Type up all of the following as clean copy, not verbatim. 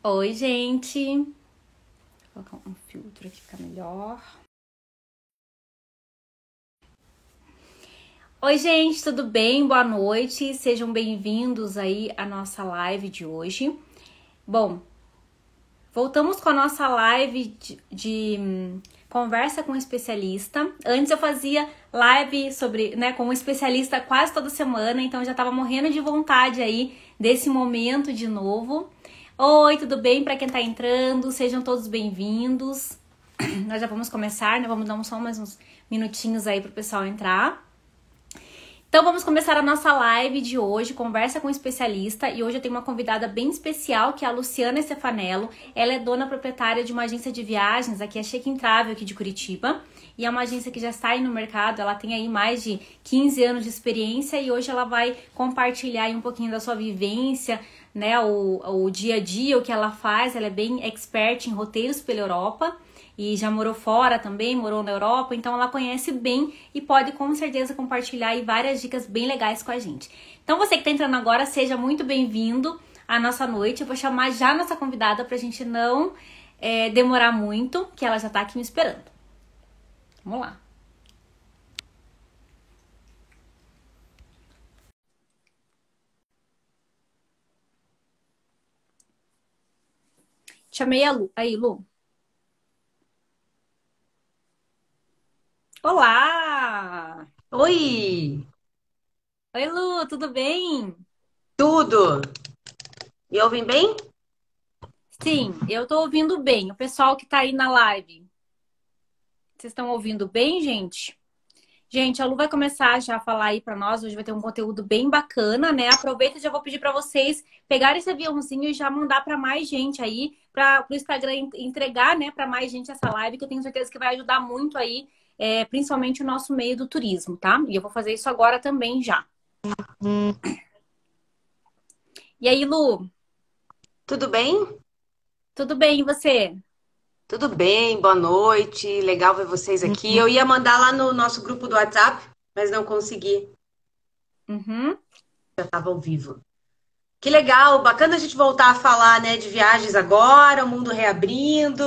Oi, gente. Vou colocar um filtro aqui fica melhor. Oi, gente, tudo bem? Boa noite. Sejam bem-vindos aí à nossa live de hoje. Bom, voltamos com a nossa live de conversa com um especialista. Antes eu fazia live sobre, com um especialista quase toda semana, então eu já tava morrendo de vontade aí desse momento de novo. Oi, tudo bem? Para quem tá entrando, sejam todos bem-vindos. Nós já vamos começar, né? Vamos dar só mais uns minutinhos aí pro pessoal entrar. Então vamos começar a nossa live de hoje, conversa com um especialista, e hoje eu tenho uma convidada bem especial, que é a Luciana Stefanello. Ela é dona proprietária de uma agência de viagens, aqui é Check-in Travel, aqui de Curitiba, e é uma agência que já está aí no mercado. Ela tem aí mais de 15 anos de experiência e hoje ela vai compartilhar aí um pouquinho da sua vivência, né, o dia a dia, o que ela faz. Ela é bem expert em roteiros pela Europa e já morou fora também, morou na Europa, então ela conhece bem e pode com certeza compartilhar aí várias dicas bem legais com a gente. Então você que está entrando agora, seja muito bem-vindo à nossa noite. Eu vou chamar já a nossa convidada pra gente não demorar muito, que ela já tá aqui me esperando. Vamos lá. Chamei a Lu. Aí, Lu. Olá! Oi, Oi, Lu, tudo bem? tudo. Me ouvem bem? Sim, eu tô ouvindo bem. O pessoal que tá aí na live, vocês estão ouvindo bem, gente? Gente, a Lu vai começar já a falar aí pra nós. Hoje vai ter um conteúdo bem bacana, né? Aproveita e já vou pedir pra vocês pegarem esse aviãozinho e já mandar pra mais gente aí, para o Instagram entregar, né, pra mais gente essa live, que eu tenho certeza que vai ajudar muito aí, principalmente o nosso meio do turismo, tá? E eu vou fazer isso agora também já. E aí, Lu, Tudo bem? tudo bem e você? Tudo bem, boa noite. Legal ver vocês aqui. Eu ia mandar lá no nosso grupo do WhatsApp, mas não consegui. Uhum. Já estava ao vivo. Que legal, bacana a gente voltar a falar, né, de viagens agora, o mundo reabrindo.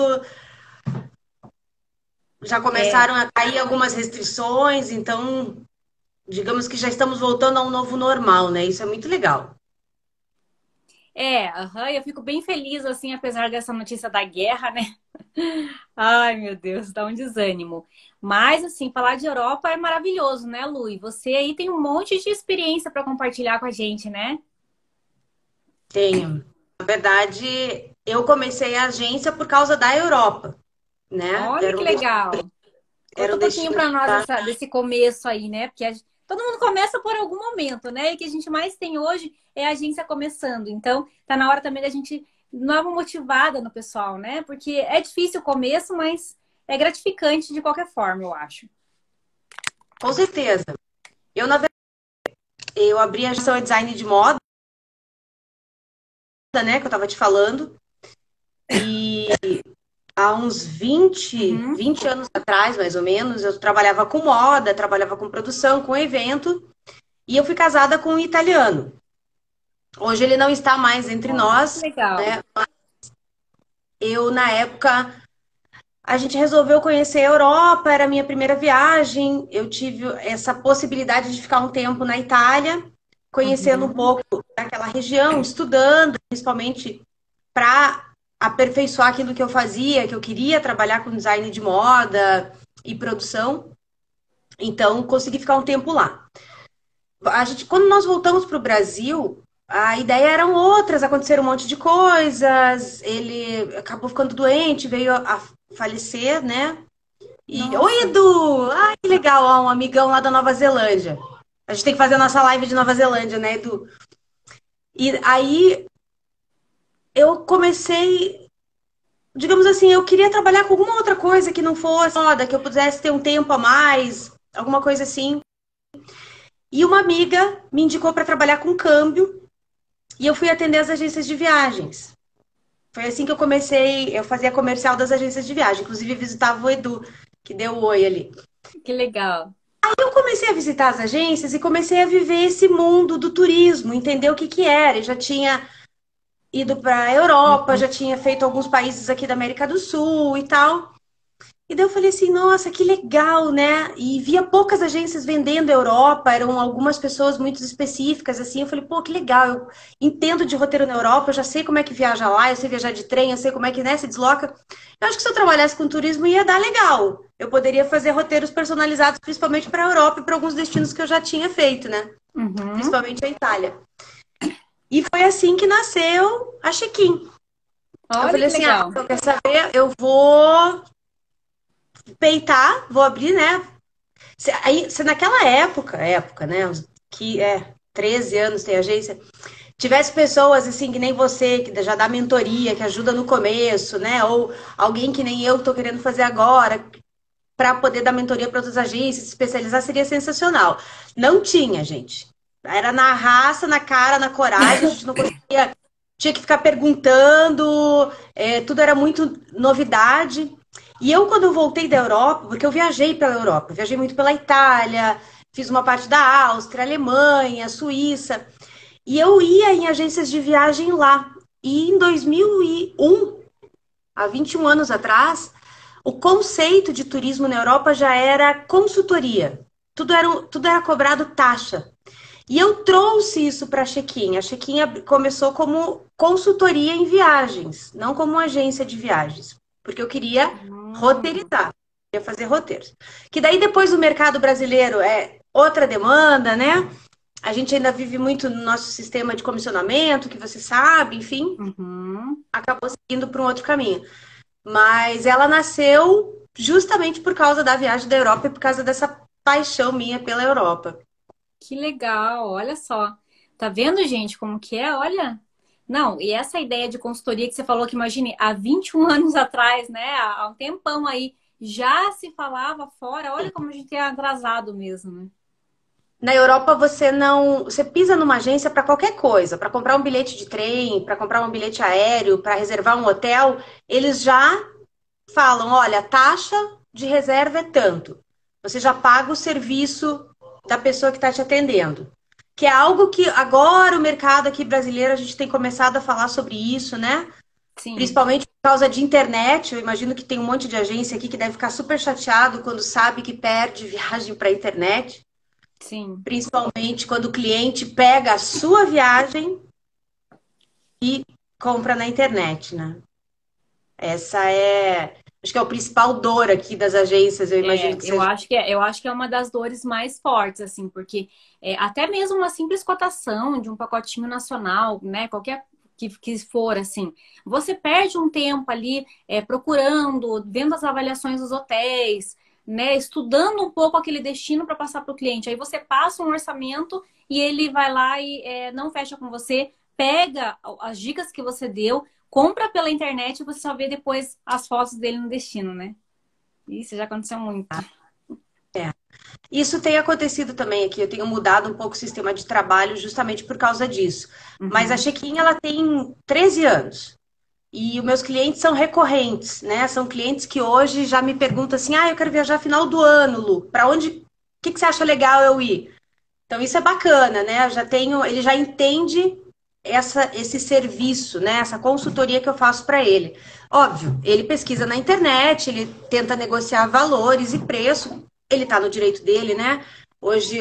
Já É, começaram a cair algumas restrições, então, digamos que já estamos voltando a um novo normal, né? Isso é muito legal. aham, eu fico bem feliz, assim, apesar dessa notícia da guerra, né? Ai, meu Deus, dá um desânimo. Mas, assim, falar de Europa é maravilhoso, né, Lu? E você aí tem um monte de experiência para compartilhar com a gente, né? Tenho. Na verdade, eu comecei a agência por causa da Europa, né? Olha que legal. Era Conta um um pouquinho destino. para nós desse começo aí, né? Porque todo mundo começa por algum momento, né? E o que a gente mais tem hoje é a agência começando. Então, tá na hora também da gente dar uma motivada no pessoal, né? Porque é difícil o começo, mas é gratificante de qualquer forma, eu acho. Com certeza. Na verdade, eu abri a agência design de moda, né? Que eu tava te falando. E há uns Uhum. 20 anos atrás, mais ou menos, eu trabalhava com moda, trabalhava com produção, com evento. E eu fui casada com um italiano. Hoje ele não está mais entre Olha que nós. legal. Eu, na época, a gente resolveu conhecer a Europa, era a minha primeira viagem. Eu tive essa possibilidade de ficar um tempo na Itália, conhecendo um Uhum. pouco daquela região, estudando, principalmente para aperfeiçoar aquilo que eu fazia, que eu queria trabalhar com design de moda e produção. Então, consegui ficar um tempo lá. Quando nós voltamos para o Brasil, a ideia eram outras, aconteceram um monte de coisas. Ele acabou ficando doente, veio a falecer, né? Oi, Nossa, Edu! Ai, que legal, ó, um amigão lá da Nova Zelândia. A gente tem que fazer a nossa live de Nova Zelândia, né, Edu? E aí eu comecei, digamos assim, eu queria trabalhar com alguma outra coisa que não fosse moda, que eu pudesse ter um tempo a mais, alguma coisa assim. E uma amiga me indicou para trabalhar com câmbio e eu fui atender as agências de viagens. Foi assim que eu comecei, eu fazia comercial das agências de viagem, inclusive visitava o Edu, que deu o oi ali. que legal. Eu comecei a visitar as agências e comecei a viver esse mundo do turismo, entender o que que era. Eu já tinha ido para a Europa, já tinha feito alguns países aqui da América do Sul e tal. E daí eu falei assim, nossa, que legal, né? E via poucas agências vendendo Europa, eram algumas pessoas muito específicas, assim. Eu falei, pô, que legal, eu entendo de roteiro na Europa, eu já sei como é que viaja lá, eu sei viajar de trem, eu sei como é que, né, se desloca. Eu acho que se eu trabalhasse com turismo ia dar legal. Eu poderia fazer roteiros personalizados, principalmente para a Europa e para alguns destinos que eu já tinha feito, né? Uhum. Principalmente a Itália. E foi assim que nasceu a Check-in. Eu Olha falei que assim, ah, legal. eu quer saber, eu vou peitar, vou abrir, né? Se naquela época, né? Que é 13 anos tem agência, tivesse pessoas assim que nem você, que já dá mentoria, que ajuda no começo, né? Ou alguém que nem eu tô querendo fazer agora, para poder dar mentoria para outras agências, se especializar, seria sensacional. Não tinha, gente. Era na raça, na cara, na coragem, a gente não conseguia. Tinha que ficar perguntando, tudo era muito novidade. E eu, quando eu voltei da Europa, porque eu viajei pela Europa, eu viajei muito pela Itália, fiz uma parte da Áustria, Alemanha, Suíça, e eu ia em agências de viagem lá. E em 2001, há 21 anos atrás, o conceito de turismo na Europa já era consultoria. Tudo era cobrado taxa. E eu trouxe isso para a Check-in. A Check-in começou como consultoria em viagens, não como uma agência de viagens. Porque eu queria Hum. roteirizar, queria fazer roteiros. Que daí depois o mercado brasileiro é outra demanda, né? A gente ainda vive muito no nosso sistema de comissionamento, que você sabe, enfim, Uhum. acabou seguindo para um outro caminho. Mas ela nasceu justamente por causa da viagem da Europa e por causa dessa paixão minha pela Europa. Que legal, olha só. Tá vendo, gente, como que é? Olha. Não, e essa ideia de consultoria que você falou que, imagine, há 21 anos atrás, né? Há um tempão aí, já se falava fora. Olha como a gente é atrasado mesmo, né? Na Europa você não, você pisa numa agência para qualquer coisa, para comprar um bilhete de trem, para comprar um bilhete aéreo, para reservar um hotel, eles já falam, olha, a taxa de reserva é tanto. Você já paga o serviço da pessoa que está te atendendo. Que é algo que agora o mercado aqui brasileiro a gente tem começado a falar sobre isso, né? Sim, Principalmente por causa de internet. Eu imagino que tem um monte de agência aqui que deve ficar super chateado quando sabe que perde viagem para a internet. sim. Principalmente quando o cliente pega a sua viagem e compra na internet, né? Essa é, acho que é o principal dor aqui das agências, eu imagino É, que seja. eu acho que é uma das dores mais fortes, assim, porque até mesmo uma simples cotação de um pacotinho nacional, né, qualquer que for, assim, você perde um tempo ali procurando, vendo as avaliações dos hotéis, né, estudando um pouco aquele destino para passar para o cliente. Aí você passa um orçamento e ele vai lá e não fecha com você, pega as dicas que você deu, compra pela internet e você só vê depois as fotos dele no destino, né? Isso já aconteceu muito. Isso tem acontecido também aqui. Eu tenho mudado um pouco o sistema de trabalho justamente por causa disso. Mas a Uhum. Check-in, ela tem 13 anos. E os meus clientes são recorrentes, né? São clientes que hoje já me perguntam assim: ah, eu quero viajar final do ano, Lu. Para onde? O que que você acha legal eu ir? Então isso é bacana, né? Eu já tenho, ele já entende esse serviço, né? Essa consultoria que eu faço para ele. Óbvio, ele pesquisa na internet, ele tenta negociar valores e preço. Ele está no direito dele, né? Hoje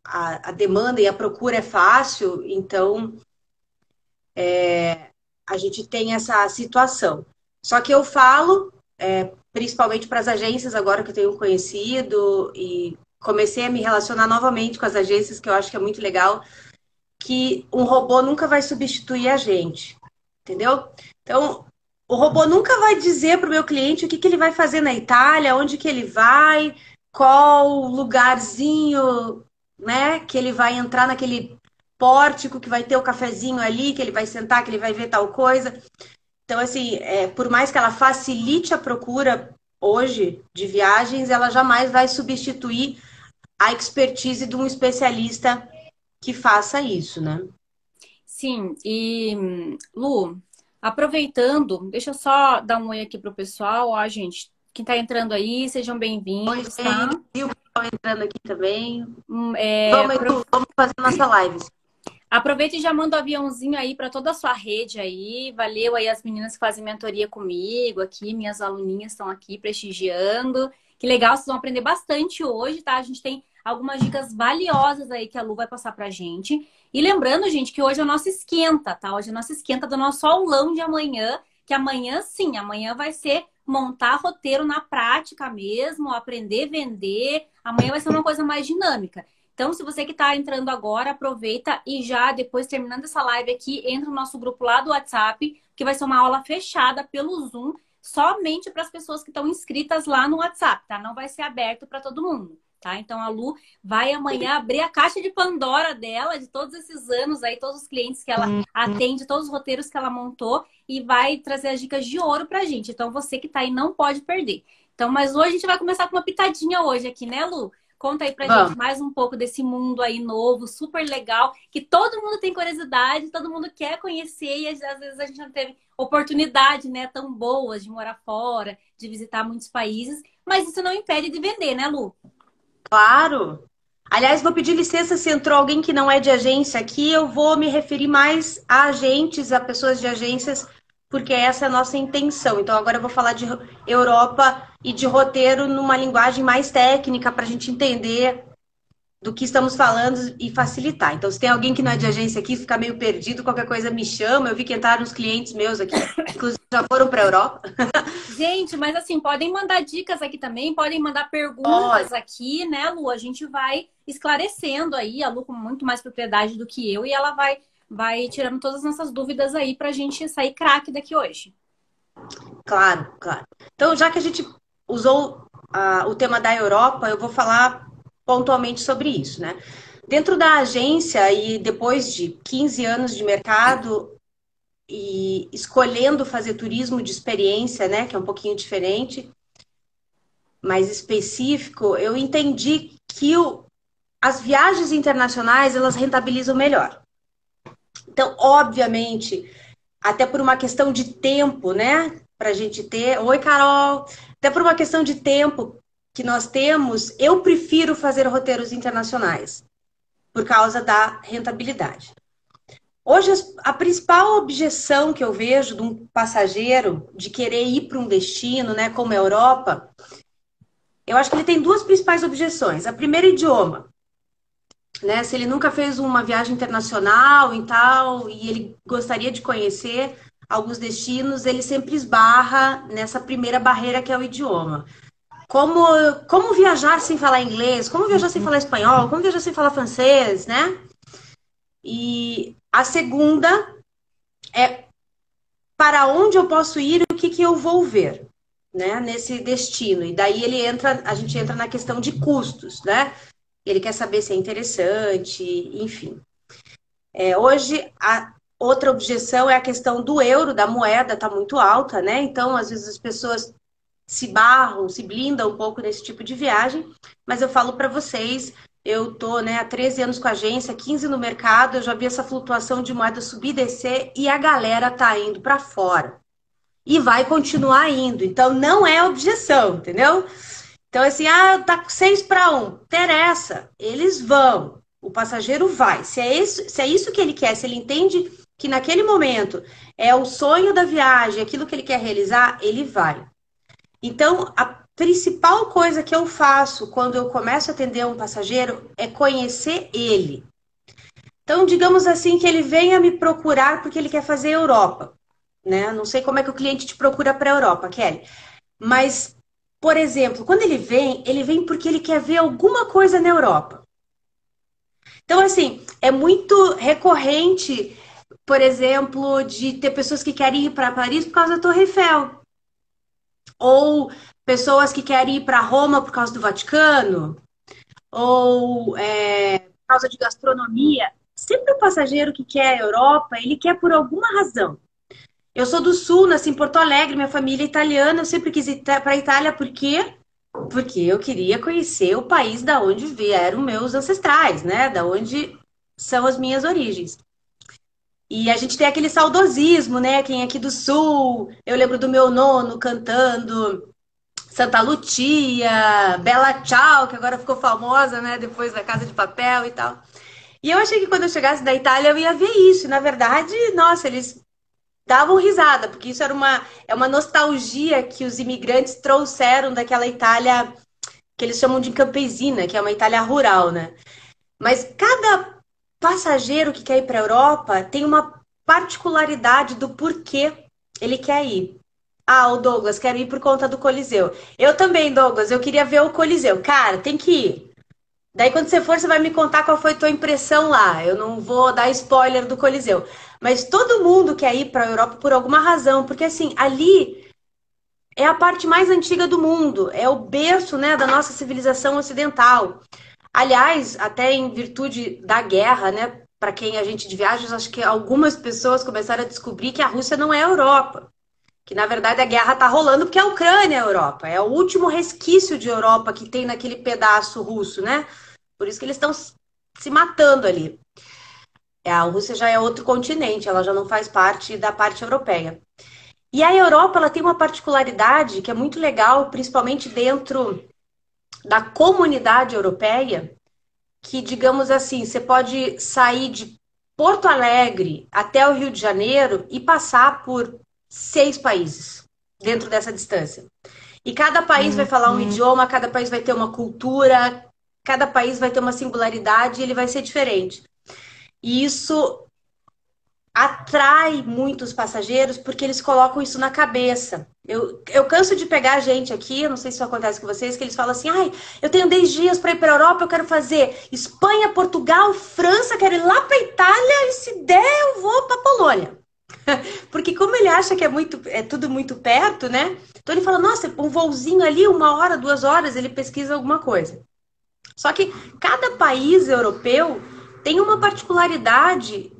a demanda e a procura é fácil, então a gente tem essa situação. Só que eu falo, principalmente para as agências agora que eu tenho conhecido e comecei a me relacionar novamente com as agências, que eu acho que é muito legal, que um robô nunca vai substituir a gente, entendeu? Então, o robô nunca vai dizer para o meu cliente o que, que ele vai fazer na Itália, onde que ele vai, qual lugarzinho, né, que ele vai entrar naquele pórtico que vai ter o cafezinho ali, que ele vai sentar, que ele vai ver tal coisa. Então, assim, por mais que ela facilite a procura hoje de viagens, ela jamais vai substituir a expertise de um especialista que faça isso, né? Sim, e Lu, aproveitando, deixa eu só dar um oi aqui pro pessoal, ó, gente, quem tá entrando aí, sejam Oi, bem-vindos, tá? gente, viu o pessoal entrando aqui também. Hum, Vamos, é, pro- Edu, vamos fazer nossa live. Aproveita e já manda o aviãozinho aí para toda a sua rede aí. Valeu aí as meninas que fazem mentoria comigo aqui, minhas aluninhas estão aqui prestigiando. Que legal, vocês vão aprender bastante hoje, tá? A gente tem algumas dicas valiosas aí que a Lu vai passar pra gente. E lembrando, gente, que hoje é o nosso esquenta, tá? Hoje é o nosso esquenta do nosso aulão de amanhã, que amanhã sim, amanhã vai ser montar roteiro na prática mesmo, aprender a vender. Amanhã vai ser uma coisa mais dinâmica. Então, se você que está entrando agora, aproveita e já, depois terminando essa live aqui, entra no nosso grupo lá do WhatsApp, que vai ser uma aula fechada pelo Zoom, somente para as pessoas que estão inscritas lá no WhatsApp, tá? Não vai ser aberto para todo mundo, tá? Então, a Lu vai amanhã abrir a caixa de Pandora dela, de todos esses anos aí, todos os clientes que ela atende, todos os roteiros que ela montou, e vai trazer as dicas de ouro pra gente. Então, você que tá aí não pode perder. Então, mas hoje a gente vai começar com uma pitadinha hoje aqui, né, Lu? Conta aí pra gente mais um pouco desse mundo aí novo, super legal, que todo mundo tem curiosidade, todo mundo quer conhecer e às vezes a gente não teve oportunidade, né, tão boas de morar fora, de visitar muitos países, mas isso não impede de vender, né, Lu? Claro. Aliás, vou pedir licença se entrou alguém que não é de agência aqui, eu vou me referir mais a agentes, a pessoas de agências, porque essa é a nossa intenção. Então, agora eu vou falar de Europa e de roteiro numa linguagem mais técnica para a gente entender do que estamos falando e facilitar. Então, se tem alguém que não é de agência aqui, fica meio perdido, qualquer coisa me chama. Eu vi que entraram uns clientes meus aqui, inclusive já foram para a Europa. Gente, mas assim, podem mandar dicas aqui também, podem mandar perguntas aqui, né, Lu? A gente vai esclarecendo aí, a Lu com muito mais propriedade do que eu, e ela vai tirando todas as nossas dúvidas aí pra gente sair craque daqui hoje. Claro, claro. Então, já que a gente usou o tema da Europa, eu vou falar pontualmente sobre isso, né? Dentro da agência e depois de 15 anos de mercado e escolhendo fazer turismo de experiência, né, que é um pouquinho diferente, mais específico, eu entendi que as viagens internacionais, elas rentabilizam melhor. Então, obviamente, até por uma questão de tempo, né? Pra gente ter. Oi, Carol! Até por uma questão de tempo que nós temos, eu prefiro fazer roteiros internacionais por causa da rentabilidade. Hoje, a principal objeção que eu vejo de um passageiro de querer ir para um destino, né, como a Europa, eu acho que ele tem duas principais objeções. A primeira, idioma. Né? Se ele nunca fez uma viagem internacional e tal, e ele gostaria de conhecer alguns destinos, ele sempre esbarra nessa primeira barreira que é o idioma. Como viajar sem falar inglês? Como viajar sem falar espanhol? Como viajar sem falar francês, né? E a segunda é para onde eu posso ir e o que eu vou ver, né? Nesse destino. E daí a gente entra na questão de custos, né? Ele quer saber se é interessante, enfim. Hoje, a outra objeção é a questão do euro, da moeda, está muito alta, né? Então, às vezes, as pessoas se barram, se blindam um pouco nesse tipo de viagem. Mas eu falo para vocês, eu tô, né, há 13 anos com a agência, 15 no mercado, eu já vi essa flutuação de moeda subir e descer e a galera tá indo para fora. E vai continuar indo. Então, não é objeção, entendeu? Então, assim, tá 6-1. Interessa. Eles vão. O passageiro vai. Se é isso que ele quer, se ele entende que naquele momento é o sonho da viagem, aquilo que ele quer realizar, ele vai. Então, a principal coisa que eu faço quando eu começo a atender um passageiro é conhecer ele. Então, digamos assim, que ele venha me procurar porque ele quer fazer Europa, né? Não sei como é que o cliente te procura para a Europa, Kelly. Mas, por exemplo, quando ele vem porque ele quer ver alguma coisa na Europa. Então, assim, é muito recorrente, por exemplo, de ter pessoas que querem ir para Paris por causa da Torre Eiffel. Ou pessoas que querem ir para Roma por causa do Vaticano. Ou por causa de gastronomia. Sempre o passageiro que quer a Europa, ele quer por alguma razão. Eu sou do Sul, nasci em Porto Alegre, minha família é italiana, eu sempre quis ir para a Itália, por quê? Porque eu queria conhecer o país da onde vieram meus ancestrais, né? Da onde são as minhas origens. E a gente tem aquele saudosismo, né? Quem é aqui do Sul, eu lembro do meu nono cantando Santa Lucia, Bela Tchau, que agora ficou famosa, né? Depois da Casa de Papel e tal. E eu achei que quando eu chegasse na Itália eu ia ver isso. E, na verdade, nossa, eles davam risada, porque isso é uma nostalgia que os imigrantes trouxeram daquela Itália que eles chamam de campesina, que é uma Itália rural, né? Mas cada passageiro que quer ir para a Europa tem uma particularidade do porquê ele quer ir. Ah, o Douglas quer ir por conta do Coliseu. Eu também, Douglas, eu queria ver o Coliseu. Cara, tem que ir. Daí, quando você for, você vai me contar qual foi a tua impressão lá. Eu não vou dar spoiler do Coliseu. Mas todo mundo quer ir para a Europa por alguma razão, porque assim, ali é a parte mais antiga do mundo, é o berço, né, da nossa civilização ocidental. Aliás, até em virtude da guerra, né, para quem a gente de viagens, acho que algumas pessoas começaram a descobrir que a Rússia não é a Europa, que na verdade a guerra está rolando porque a Ucrânia é a Europa, é o último resquício de Europa que tem naquele pedaço russo, né? Por isso que eles estão se matando ali. A Rússia já é outro continente, ela já não faz parte da parte europeia. E a Europa, ela tem uma particularidade que é muito legal, principalmente dentro da comunidade europeia, que, digamos assim, você pode sair de Porto Alegre até o Rio de Janeiro e passar por 6 países dentro dessa distância. E cada país vai falar um idioma, cada país vai ter uma cultura, cada país vai ter uma singularidade e ele vai ser diferente. E isso atrai muitos passageiros porque eles colocam isso na cabeça. Eu canso de pegar gente aqui, eu não sei se isso acontece com vocês, que eles falam assim: ai, eu tenho 10 dias para ir para a Europa, eu quero fazer Espanha, Portugal, França, quero ir lá para Itália e se der eu vou para Polônia. Porque como ele acha que é tudo muito perto, né? Então ele fala: nossa, um voozinho ali, 1 hora, 2 horas, ele pesquisa alguma coisa. Só que cada país europeu tem uma particularidade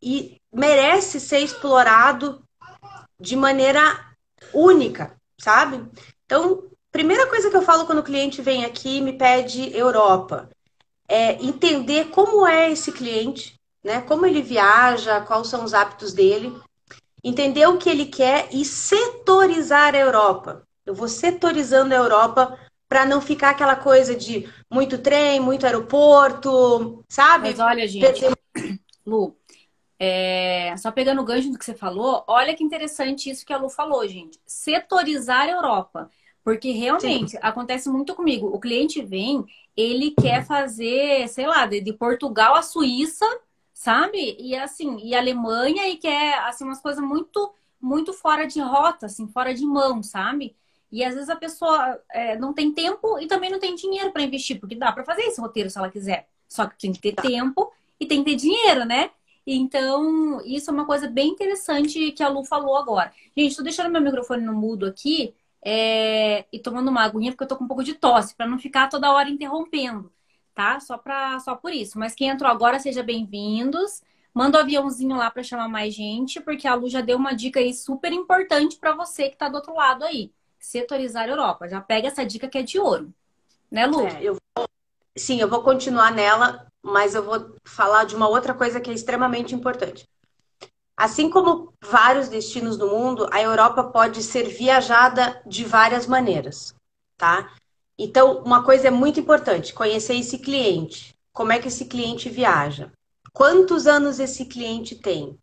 e merece ser explorado de maneira única, sabe? Então, primeira coisa que eu falo quando o cliente vem aqui e me pede Europa é entender como é esse cliente, né? Como ele viaja, quais são os hábitos dele, entender o que ele quer e setorizar a Europa. Eu vou setorizando a Europa para não ficar aquela coisa de muito trem, muito aeroporto, Mas sabe? olha, gente, Lu, só pegando o gancho do que você falou, olha que interessante isso que a Lu falou, gente. Setorizar a Europa. Porque Sim, realmente acontece muito comigo. O cliente vem, ele quer fazer, sei lá, de Portugal à Suíça, sabe? E assim, e Alemanha, e quer assim, umas coisas muito, muito fora de rota, assim, fora de mão, sabe? E às vezes a pessoa não tem tempo e também não tem dinheiro para investir, porque dá para fazer esse roteiro se ela quiser. Só que tem que ter tempo e tem que ter dinheiro, né? Então, isso é uma coisa bem interessante que a Lu falou agora. Gente, tô deixando meu microfone no mudo aqui, e tomando uma aguinha, porque eu tô com um pouco de tosse, para não ficar toda hora interrompendo, tá? Só por isso. Mas quem entrou agora, seja bem-vindos. Manda o aviãozinho lá para chamar mais gente, porque a Lu já deu uma dica aí super importante para você que tá do outro lado aí. Setorizar a Europa. Já pega essa dica que é de ouro, né, Lu? sim, eu vou continuar nela, mas eu vou falar de uma outra coisa que é extremamente importante. Assim como vários destinos do mundo, a Europa pode ser viajada de várias maneiras, tá? Então, uma coisa é muito importante, conhecer esse cliente. Como é que esse cliente viaja? Quantos anos esse cliente tem?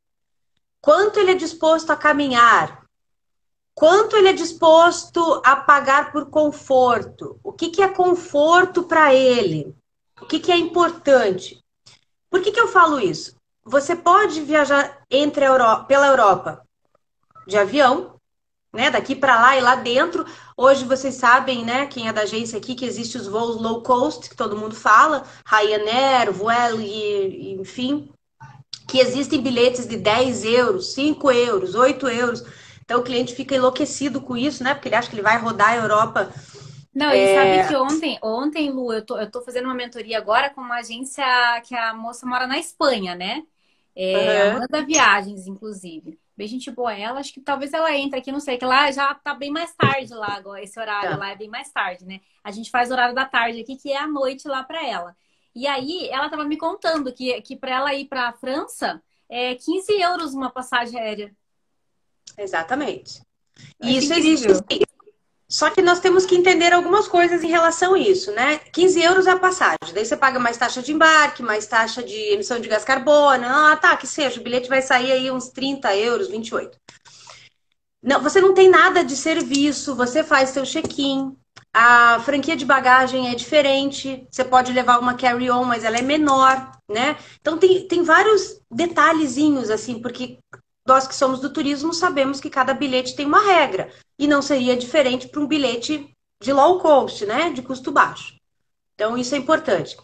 Quanto ele é disposto a caminhar? Quanto ele é disposto a pagar por conforto? O que é conforto para ele? O que é importante? Por que eu falo isso? Você pode viajar pela Europa de avião, né? Daqui para lá e lá dentro. Hoje vocês sabem, né? Quem é da agência aqui, que existe os voos low cost, que todo mundo fala, Ryanair, Vueling, enfim, que existem bilhetes de 10 euros, 5 euros, 8 euros. Então o cliente fica enlouquecido com isso, né? Porque ele acha que ele vai rodar a Europa. Não, e sabe que ontem, Lu, eu tô fazendo uma mentoria agora com uma agência que a moça mora na Espanha, né? Uhum. Amanda Viagens, inclusive. Bem gente boa ela, acho que talvez ela entre aqui, não sei, que lá já tá bem mais tarde lá agora, esse horário Tá. lá é bem mais tarde, né? A gente faz horário da tarde aqui, que é a noite lá pra ela. E aí, ela tava me contando que pra ela ir pra França, é 15 euros uma passagem aérea. Exatamente. Eu E acho isso existe incrível. sim. Só que nós temos que entender algumas coisas em relação a isso, né? 15 euros é a passagem. Daí você paga mais taxa de embarque, mais taxa de emissão de gás carbono. Ah, tá, que seja. O bilhete vai sair aí uns 30 euros, 28. Não, você não tem nada de serviço, você faz seu check-in. A franquia de bagagem é diferente. Você pode levar uma carry-on, mas ela é menor, né? Então tem vários detalhezinhos, assim, porque nós que somos do turismo sabemos que cada bilhete tem uma regra. E não seria diferente para um bilhete de low cost, né? De custo baixo. Então, isso é importante.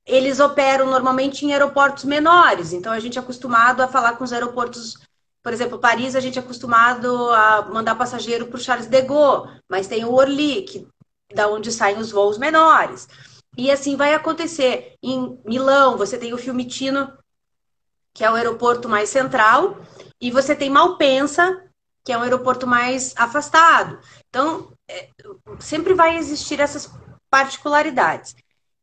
Eles operam normalmente em aeroportos menores, então a gente é acostumado a falar com os aeroportos, por exemplo, Paris, a gente é acostumado a mandar passageiro para o Charles de Gaulle, mas tem o Orly, que, da onde saem os voos menores. E assim vai acontecer. Em Milão, você tem o Fiumicino, que é o aeroporto mais central, e você tem Malpensa, que é um aeroporto mais afastado. Então, sempre vai existir essas particularidades.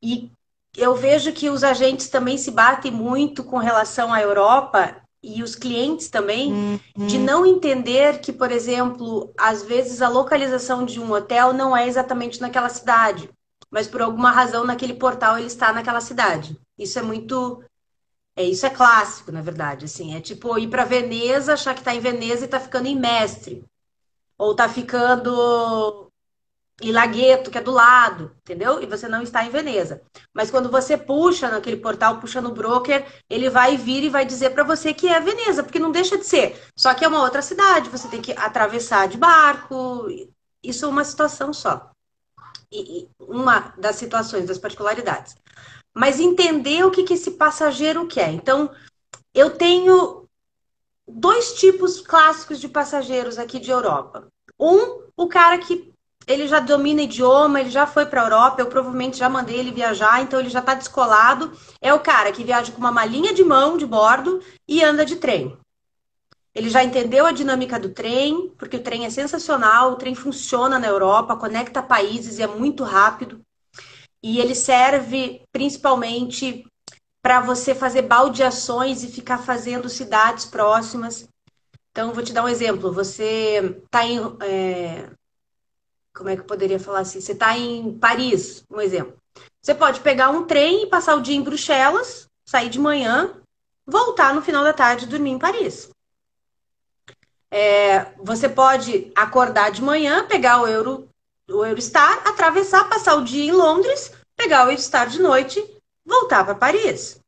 E eu vejo que os agentes também se batem muito com relação à Europa e os clientes também, de não entender que, por exemplo, às vezes a localização de um hotel não é exatamente naquela cidade, mas por alguma razão naquele portal ele está naquela cidade. Isso é muito. Isso é clássico, na verdade. Assim, é tipo ir para Veneza, achar que está em Veneza e está ficando em Mestre. Ou está ficando em Laghetto, que é do lado, entendeu? E você não está em Veneza. Mas quando você puxa naquele portal, puxa no broker, ele vai vir e vai dizer para você que é Veneza, porque não deixa de ser. Só que é uma outra cidade, você tem que atravessar de barco. Isso é uma situação só. E uma das situações, das particularidades. Mas entender o que, que esse passageiro quer. Então, eu tenho dois tipos clássicos de passageiros aqui de Europa. O cara que ele já domina idioma, ele já foi para a Europa, eu provavelmente já mandei ele viajar, então ele já está descolado. É o cara que viaja com uma malinha de mão de bordo e anda de trem. Ele já entendeu a dinâmica do trem, porque o trem é sensacional, o trem funciona na Europa, conecta países e é muito rápido. E ele serve principalmente para você fazer baldeações e ficar fazendo cidades próximas. Então, vou te dar um exemplo. Você está em. Como é que eu poderia falar assim? Você está em Paris, um exemplo. Você pode pegar um trem e passar o dia em Bruxelas, sair de manhã, voltar no final da tarde e dormir em Paris. Você pode acordar de manhã, pegar o Eurostar, atravessar, passar o dia em Londres, pegar o Eurostar de noite, voltar para Paris.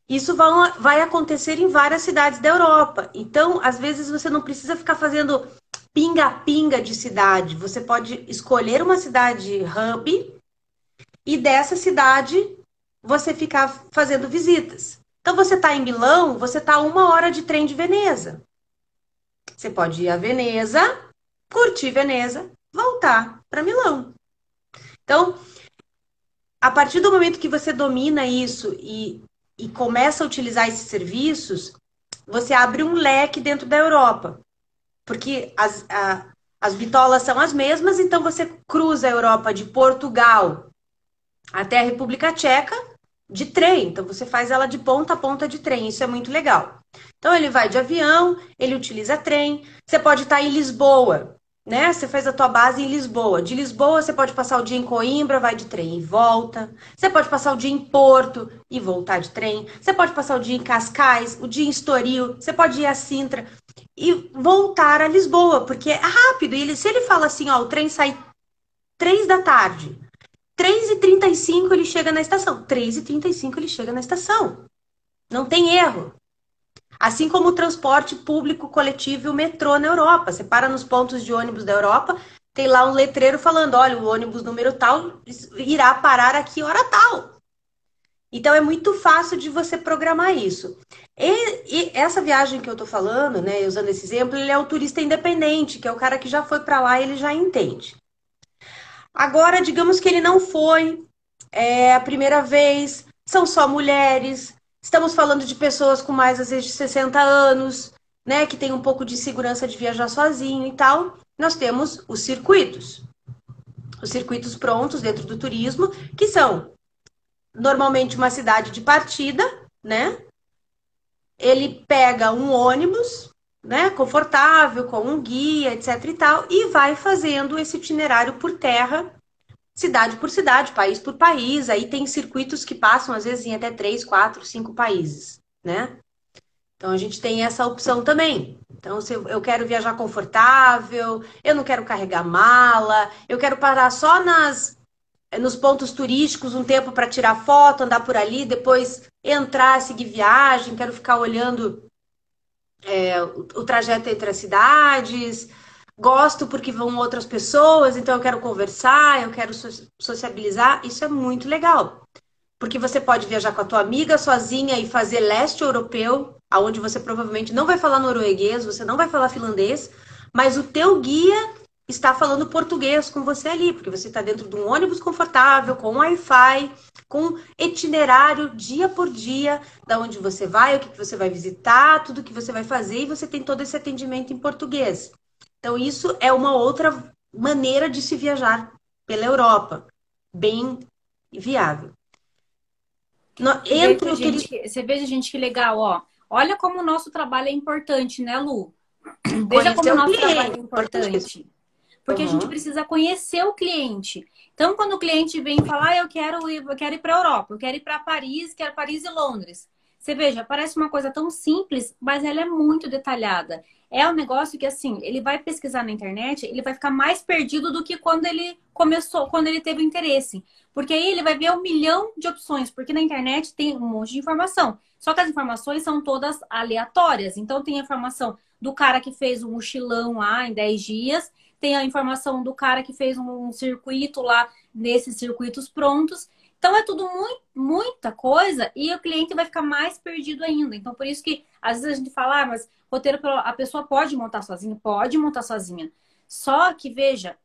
Isso vai acontecer em várias cidades da Europa. Então, às vezes, você não precisa ficar fazendo pinga-pinga de cidade. Você pode escolher uma cidade hub e dessa cidade você ficar fazendo visitas. Então, você está em Milão, você está a 1 hora de trem de Veneza. Você pode ir a Veneza, curtir Veneza, voltar para Milão. Então, a partir do momento que você domina isso e começa a utilizar esses serviços, você abre um leque dentro da Europa. Porque as bitolas são as mesmas, então você cruza a Europa de Portugal até a República Tcheca de trem. Então você faz ela de ponta a ponta de trem. Isso é muito legal. Então ele vai de avião, ele utiliza trem. Você pode estar em Lisboa, né? Você faz a tua base em Lisboa. De Lisboa você pode passar o dia em Coimbra, vai de trem e volta. Você pode passar o dia em Porto e voltar de trem. Você pode passar o dia em Cascais, o dia em Estoril. Você pode ir a Sintra e voltar a Lisboa, porque é rápido. E se ele fala assim, ó, o trem sai 3 da tarde, 3h35 ele chega na estação. 3h35 ele chega na estação. Não tem erro. Assim como o transporte público coletivo e o metrô na Europa. Você para nos pontos de ônibus da Europa, tem lá um letreiro falando, olha, o ônibus número tal irá parar aqui hora tal. Então é muito fácil de você programar isso. E essa viagem que eu tô falando, né, usando esse exemplo, ele é o turista independente, que é o cara que já foi para lá e ele já entende. Agora, digamos que ele não foi, a primeira vez, são só mulheres, estamos falando de pessoas com mais, às vezes, de 60 anos, né, que tem um pouco de segurança de viajar sozinho e tal. Nós temos os circuitos prontos dentro do turismo, que são normalmente uma cidade de partida, né? Ele pega um ônibus, né, confortável, com um guia, etc e tal, e vai fazendo esse itinerário por terra, cidade por cidade, país por país. Aí tem circuitos que passam, às vezes, em até 3, 4, 5 países, né? Então a gente tem essa opção também. Então, se eu quero viajar confortável, eu não quero carregar mala, eu quero parar só nos pontos turísticos um tempo para tirar foto, andar por ali, depois entrar, seguir viagem, quero ficar olhando o trajeto entre as cidades. Gosto porque vão outras pessoas, então eu quero conversar, eu quero sociabilizar. Isso é muito legal. Porque você pode viajar com a tua amiga sozinha e fazer leste europeu, aonde você provavelmente não vai falar norueguês, você não vai falar finlandês, mas o teu guia está falando português com você ali, porque você está dentro de um ônibus confortável, com Wi-Fi, com itinerário dia por dia, da onde você vai, o que você vai visitar, tudo que você vai fazer, e você tem todo esse atendimento em português. Então, isso é uma outra maneira de se viajar pela Europa, bem viável. Entre o turismo. Você veja, gente, que legal, ó. Olha como o nosso trabalho é importante, né, Lu? Veja como Conhecer o o nosso trabalho cliente, é importantíssimo. importante. Porque a gente Uhum. precisa conhecer o cliente. Então, quando o cliente vem falar, eu quero ir para a Europa, eu quero ir para Paris, quero Paris e Londres. Você veja, parece uma coisa tão simples, mas ela é muito detalhada. É um negócio que, assim, ele vai pesquisar na internet, ele vai ficar mais perdido do que quando ele começou, quando ele teve o interesse. Porque aí ele vai ver 1 milhão de opções, porque na internet tem um monte de informação. Só que as informações são todas aleatórias. Então, tem a informação do cara que fez um mochilão lá em 10 dias, tem a informação do cara que fez um circuito lá, nesses circuitos prontos. Então é tudo muita coisa e o cliente vai ficar mais perdido ainda. Então por isso que às vezes a gente fala, ah, mas roteiro a pessoa pode montar sozinha? Pode montar sozinha. Só que, veja,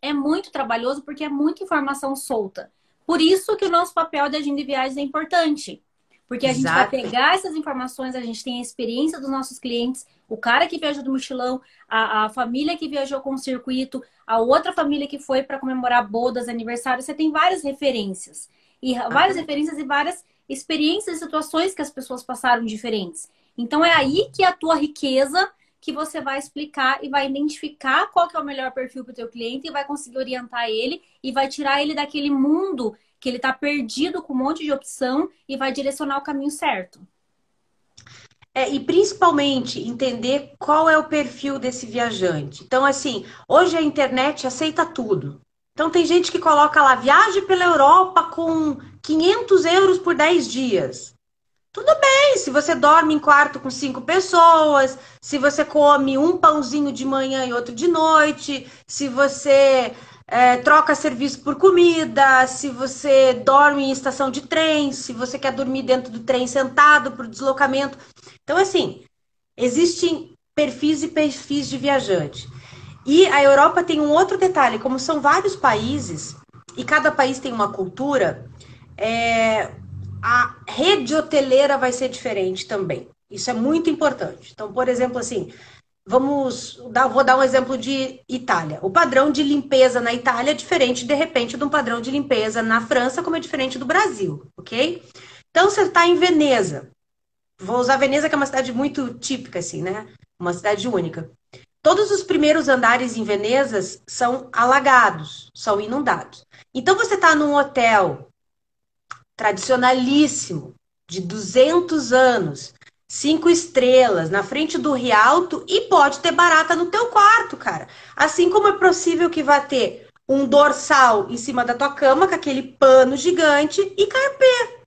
é muito trabalhoso porque é muita informação solta. Por isso que o nosso papel de agenda de viagens é importante. Porque a gente vai Exato. pegar essas informações, a gente tem a experiência dos nossos clientes, o cara que viajou do mochilão, a família que viajou com o circuito, a outra família que foi para comemorar bodas, aniversários. Você tem várias referências. E várias Exatamente. referências e várias experiências e situações que as pessoas passaram diferentes. Então é aí que é a tua riqueza que você vai explicar e vai identificar qual que é o melhor perfil para o teu cliente e vai conseguir orientar ele e vai tirar ele daquele mundo que ele está perdido com um monte de opção e vai direcionar o caminho certo. E principalmente entender qual é o perfil desse viajante. Então, assim, hoje a internet aceita tudo. Então, tem gente que coloca lá, viaje pela Europa com 500 euros por 10 dias. Tudo bem, se você dorme em quarto com 5 pessoas, se você come um pãozinho de manhã e outro de noite, se você troca serviço por comida, se você dorme em estação de trem, se você quer dormir dentro do trem sentado para o deslocamento. Então, assim, existem perfis e perfis de viajante. E a Europa tem um outro detalhe, como são vários países, e cada país tem uma cultura, a rede hoteleira vai ser diferente também. Isso é muito importante. Então, por exemplo, assim, vou dar um exemplo de Itália. O padrão de limpeza na Itália é diferente, de repente, de um padrão de limpeza na França, como é diferente do Brasil, ok? Então, você está em Veneza. Vou usar Veneza, que é uma cidade muito típica, assim, né? Uma cidade única. Todos os primeiros andares em Veneza são alagados, são inundados. Então, você está num hotel tradicionalíssimo, de 200 anos, 5 estrelas, na frente do Rialto, e pode ter barata no teu quarto, cara. Assim como é possível que vá ter um dorsal em cima da tua cama, com aquele pano gigante, e carpê.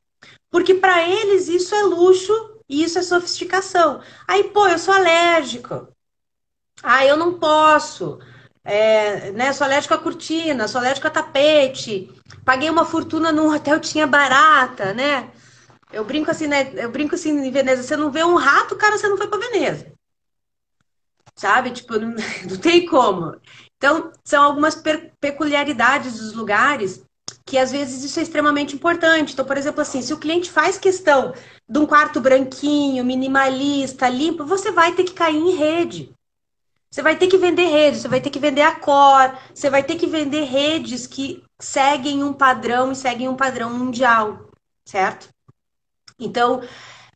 Porque para eles isso é luxo e isso é sofisticação. Aí, pô, eu sou alérgica. Ah, eu não posso. Né, sou alérgica à cortina, sou alérgica a tapete. Paguei uma fortuna num hotel, tinha barata, né? Eu brinco assim, né? Eu brinco assim em Veneza. Você não vê um rato, cara, você não foi pra Veneza. Sabe? Tipo, não, não tem como. Então, são algumas peculiaridades dos lugares que às vezes isso é extremamente importante. Então, por exemplo, assim, se o cliente faz questão de um quarto branquinho, minimalista, limpo, você vai ter que cair em rede. Você vai ter que vender redes, você vai ter que vender a Core, você vai ter que vender redes que seguem um padrão e seguem um padrão mundial, certo? Então,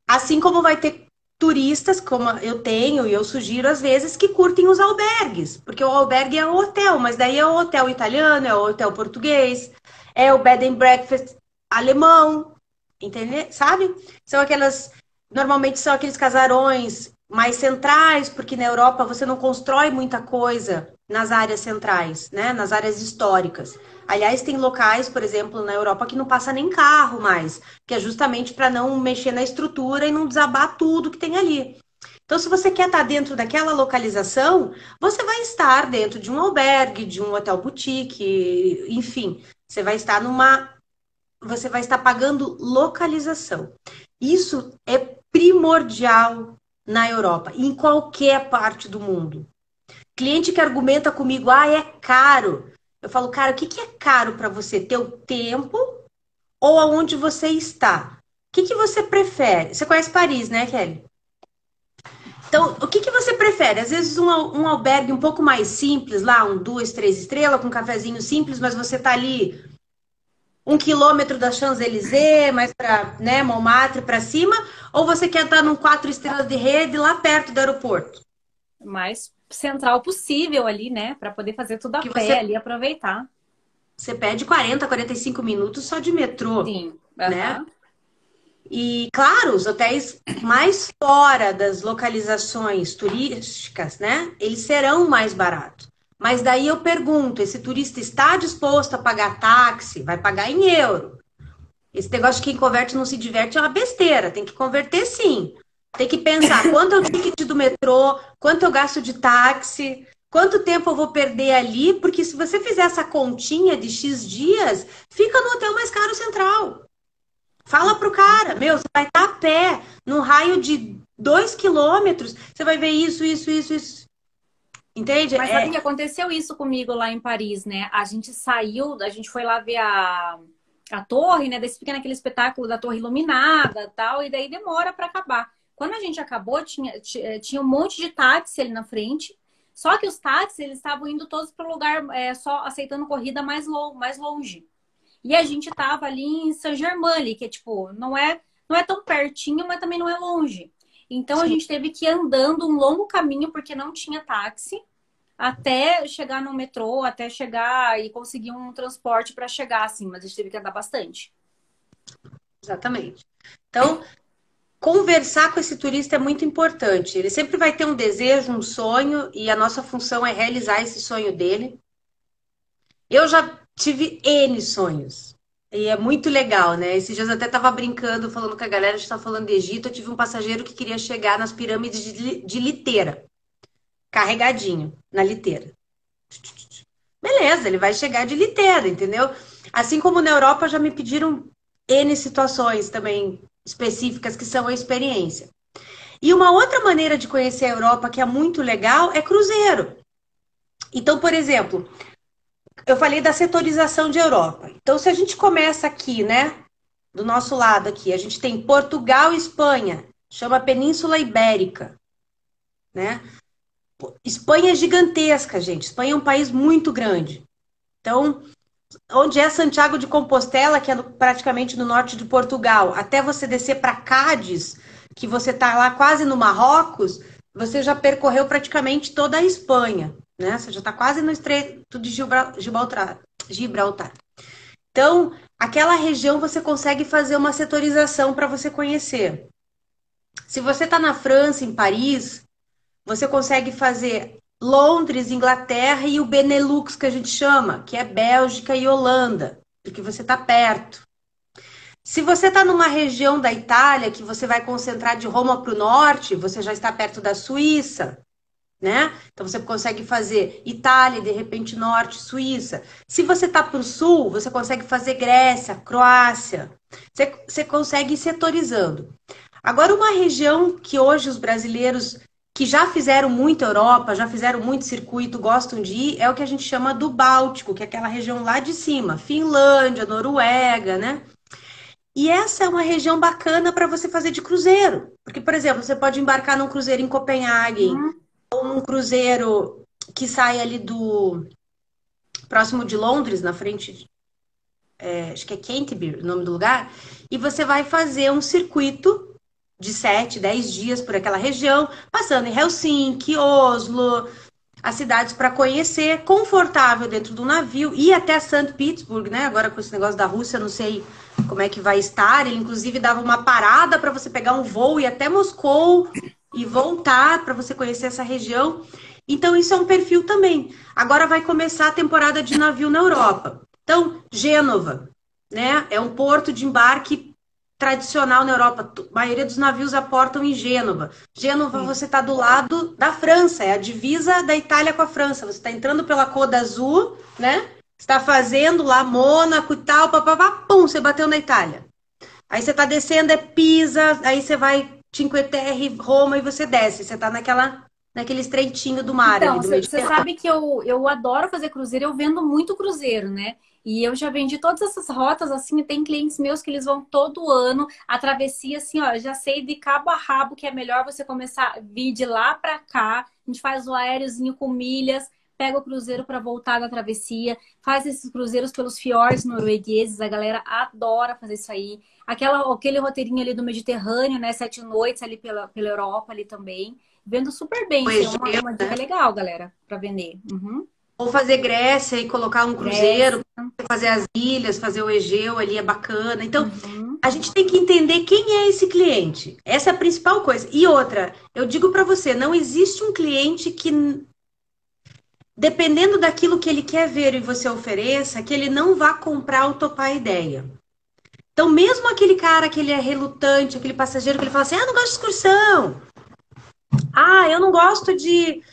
assim como vai ter turistas, como eu tenho e eu sugiro às vezes, que curtem os albergues, porque o albergue é o hotel, mas daí é o hotel italiano, é o hotel português, é o bed and breakfast alemão, entendeu? Sabe? São aquelas, normalmente são aqueles casarões mais centrais, porque na Europa você não constrói muita coisa nas áreas centrais, né? Nas áreas históricas. Aliás, tem locais, por exemplo, na Europa que não passa nem carro mais, que é justamente para não mexer na estrutura e não desabar tudo que tem ali. Então, se você quer estar dentro daquela localização, você vai estar dentro de um albergue, de um hotel boutique, enfim, você vai estar pagando localização. Isso é primordial na Europa, em qualquer parte do mundo. Cliente que argumenta comigo, é caro. Eu falo, cara, o que é caro para você? Teu tempo ou aonde você está? O que você prefere? Você conhece Paris, né, Kelly? Então, o que você prefere? Às vezes um albergue um pouco mais simples, lá, um 2, 3 estrelas, com um cafezinho simples, mas você tá ali 1 quilômetro da Champs-Élysées, mais para, né, Montmartre para cima, ou você quer estar num 4 estrelas de rede lá perto do aeroporto? Mais central possível ali, né? Para poder fazer tudo a Que pé você, ali, aproveitar. você pede 40, 45 minutos só de metrô, Sim. né? Aham. E, claro, os hotéis mais fora das localizações turísticas, né? Eles serão mais baratos. Mas daí eu pergunto, esse turista está disposto a pagar táxi? Vai pagar em euro. Esse negócio de quem converte não se diverte é uma besteira. Tem que converter sim. Tem que pensar quanto é o ticket do metrô, quanto eu gasto de táxi, quanto tempo eu vou perder ali, porque se você fizer essa continha de X dias, fica no hotel mais caro central. Fala pro cara, meu, você vai estar a pé, num raio de 2 quilômetros, você vai ver isso, isso, isso, isso. Entende? Mas sabe que aconteceu isso comigo lá em Paris, né? A gente saiu, a gente foi lá ver a torre, né? Daí você fica naquele espetáculo da torre iluminada e tal, e daí demora para acabar. Quando a gente acabou, tinha um monte de táxi ali na frente. Só que os táxis, eles estavam indo todos para o lugar, só aceitando corrida mais longe. E a gente tava ali em Saint-Germain, que é tipo, não é tão pertinho, mas também não é longe. Então a gente teve que ir andando um longo caminho porque não tinha táxi até chegar no metrô, até chegar e conseguir um transporte para chegar assim, mas a gente teve que andar bastante. Exatamente. Então, conversar com esse turista é muito importante. Ele sempre vai ter um desejo, um sonho, e a nossa função é realizar esse sonho dele. Eu já tive N sonhos. E é muito legal, né? Esses dias eu até tava brincando, falando com a galera, a gente tava falando de Egito. Eu tive um passageiro que queria chegar nas pirâmides de liteira, carregadinho na liteira. Beleza, ele vai chegar de liteira, entendeu? Assim como na Europa já me pediram N situações também específicas que são a experiência. E uma outra maneira de conhecer a Europa que é muito legal é cruzeiro. Então, por exemplo, eu falei da setorização de Europa. Então, se a gente começa aqui, né, do nosso lado aqui, a gente tem Portugal e Espanha, chama Península Ibérica, né? Espanha é gigantesca, gente. Espanha é um país muito grande. Então, onde é Santiago de Compostela, que é praticamente no norte de Portugal, até você descer para Cádiz, que você está lá quase no Marrocos, você já percorreu praticamente toda a Espanha, né? Você já está quase no Estreito de Gibraltar. Então, aquela região você consegue fazer uma setorização para você conhecer. Se você está na França, em Paris, você consegue fazer Londres, Inglaterra e o Benelux, que a gente chama, que é Bélgica e Holanda, porque você está perto. Se você está numa região da Itália, que você vai concentrar de Roma para o norte, você já está perto da Suíça, né? Então você consegue fazer Itália, de repente norte, Suíça. Se você está para o sul, você consegue fazer Grécia, Croácia. Você consegue ir setorizando. Agora, uma região que hoje os brasileiros que já fizeram muito Europa, já fizeram muito circuito, gostam de ir, é o que a gente chama do Báltico, que é aquela região lá de cima, Finlândia, Noruega, né? E essa é uma região bacana para você fazer de cruzeiro. Porque, por exemplo, você pode embarcar num cruzeiro em Copenhague, Hum. ou num cruzeiro que sai ali do próximo de Londres, na frente, acho que é Canterbury, o nome do lugar, e você vai fazer um circuito, de 7, 10 dias por aquela região, passando em Helsinki, Oslo, as cidades para conhecer, confortável dentro do navio, ir até São Petersburgo, né? Agora com esse negócio da Rússia, não sei como é que vai estar. Ele inclusive dava uma parada para você pegar um voo e ir até Moscou e voltar para você conhecer essa região. Então isso é um perfil também. Agora vai começar a temporada de navio na Europa. Então, Gênova, né? É um porto de embarque tradicional na Europa. A maioria dos navios aportam em Gênova. Gênova, Sim. você está do lado da França, é a divisa da Itália com a França. Você está entrando pela Côte d'Azur, né? Está fazendo lá Mônaco e tal, papapá, pum, você bateu na Itália. Aí você está descendo, é Pisa, aí você vai Cinque Terre, Roma e você desce. Você está naquele estreitinho do mar ali, Então, do você Mediterrâneo. sabe que eu adoro fazer cruzeiro, eu vendo muito cruzeiro, né? E eu já vendi todas essas rotas, assim, tem clientes meus que eles vão todo ano, a travessia, assim, ó, já sei de cabo a rabo que é melhor você começar a vir de lá pra cá, a gente faz o aériozinho com milhas, pega o cruzeiro para voltar da travessia, faz esses cruzeiros pelos fiordes noruegueses, a galera adora fazer isso aí. Aquele roteirinho ali do Mediterrâneo, né, 7 noites ali pela Europa ali também. Vendo super bem, O isso é Egeu, uma dica legal, galera, para vender. Uhum. ou fazer Grécia e colocar um cruzeiro, Grécia. fazer as ilhas, fazer o Egeu ali é bacana. Então, Uhum. a gente tem que entender quem é esse cliente. Essa é a principal coisa. E outra, eu digo para você, não existe um cliente que, dependendo daquilo que ele quer ver e você ofereça, que ele não vá comprar ou topar a ideia. Então, mesmo aquele cara que ele é relutante, aquele passageiro que ele fala assim, ah, eu não gosto de excursão. Ah, eu não gosto de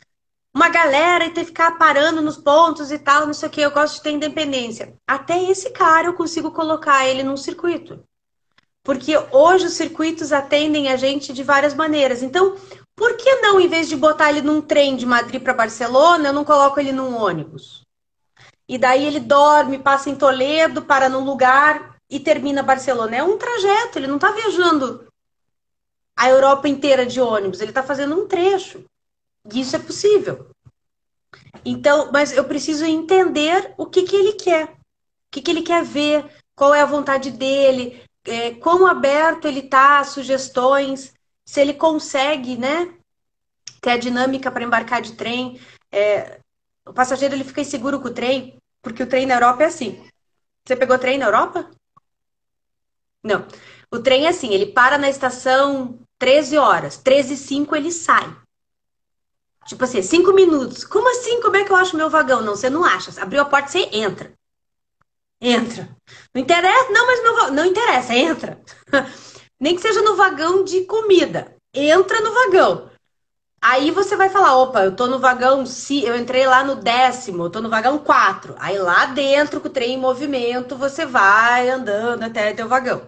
uma galera e ter que ficar parando nos pontos e tal, não sei o que, eu gosto de ter independência. Até esse cara eu consigo colocar ele num circuito. Porque hoje os circuitos atendem a gente de várias maneiras. Então, por que não, em vez de botar ele num trem de Madrid para Barcelona, eu não coloco ele num ônibus? E daí ele dorme, passa em Toledo, para num lugar e termina Barcelona. É um trajeto, ele não está viajando a Europa inteira de ônibus, ele está fazendo um trecho. E isso é possível. Então, mas eu preciso entender o que ele quer. O que ele quer ver, qual é a vontade dele, quão aberto ele está a sugestões, se ele consegue, né, ter a dinâmica para embarcar de trem. O passageiro ele fica inseguro com o trem, porque o trem na Europa é assim. Você pegou trem na Europa? Não. O trem é assim, ele para na estação 13 horas, 13h05 ele sai. Tipo assim, 5 minutos. Como assim? Como é que eu acho meu vagão? Não, você não acha. Abriu a porta, você entra. Entra. Não interessa? Não, mas não interessa, entra. Nem que seja no vagão de comida. Entra no vagão. Aí você vai falar, opa, eu tô no vagão, se eu entrei lá no 10º, eu tô no vagão 4. Aí lá dentro, com o trem em movimento, você vai andando até teu vagão.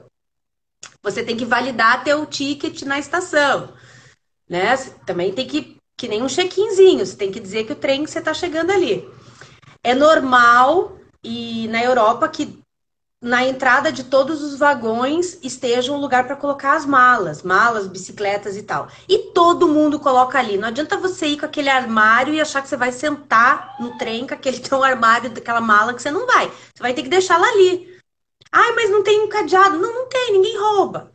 Você tem que validar teu ticket na estação, né? Você também tem que nem um check-inzinho, você tem que dizer que o trem que você tá chegando ali. É normal e na Europa que na entrada de todos os vagões esteja um lugar para colocar as malas, bicicletas e tal. E todo mundo coloca ali. Não adianta você ir com aquele armário e achar que você vai sentar no trem com aquele teu armário, daquela mala que você não vai. Você vai ter que deixá-la ali. Ai, mas não tem um cadeado. Não, não tem, ninguém rouba.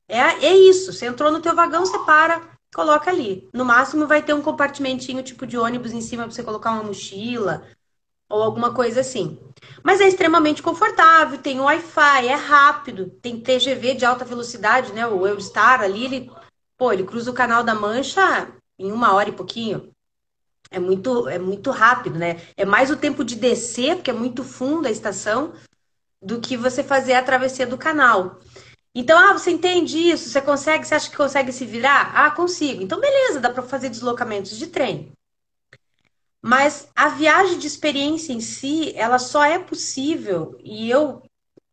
É isso. Você entrou no teu vagão, você para, coloca ali. No máximo vai ter um compartimentinho tipo de ônibus em cima para você colocar uma mochila ou alguma coisa assim. Mas é extremamente confortável, tem Wi-Fi, é rápido, tem TGV de alta velocidade, né? O Eurostar ali, ele cruza o Canal da Mancha em 1 hora e pouquinho. É muito rápido, né? É mais o tempo de descer, porque é muito fundo a estação, do que você fazer a travessia do canal. Então, você entende isso? Você acha que consegue se virar? Ah, consigo. Então, beleza, dá para fazer deslocamentos de trem. Mas a viagem de experiência em si, ela só é possível, e eu,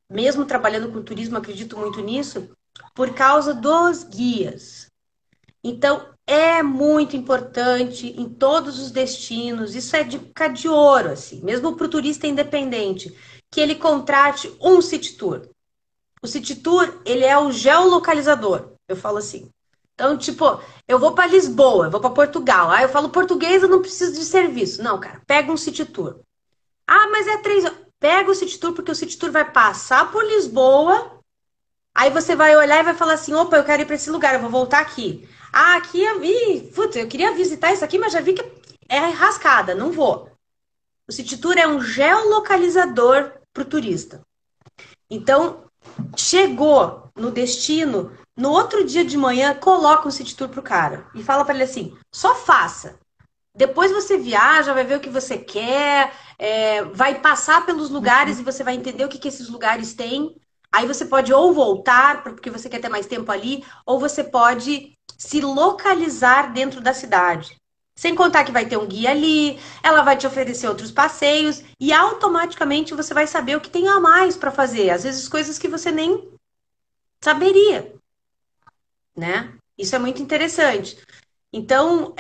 mesmo trabalhando com turismo, acredito muito nisso, por causa dos guias. Então, é muito importante em todos os destinos, isso é dica de ouro, assim, mesmo para o turista independente, que ele contrate um city tour. O city tour, ele é o geolocalizador, eu falo assim. Então, tipo, eu vou para Lisboa, eu vou para Portugal. Ah, eu falo português, eu não preciso de serviço. Não, cara, pega um city tour. Ah, mas é 3 horas. Pega o city tour, porque o city tour vai passar por Lisboa Aí você vai olhar e vai falar assim, opa, eu quero ir para esse lugar, eu vou voltar aqui. Ah, aqui eu vi, putz, eu queria visitar isso aqui, mas já vi que é rascada, não vou. O City Tour é um geolocalizador para o turista. Então, chegou no destino, no outro dia de manhã, coloca um City Tour pro cara e fala para ele assim, só faça. Depois você viaja, vai ver o que você quer, vai passar pelos lugares e você vai entender o que esses lugares têm. Aí você pode ou voltar, porque você quer ter mais tempo ali, ou você pode se localizar dentro da cidade. Sem contar que vai ter um guia ali, ela vai te oferecer outros passeios e automaticamente você vai saber o que tem a mais para fazer. Às vezes coisas que você nem saberia, né? Isso é muito interessante. Então,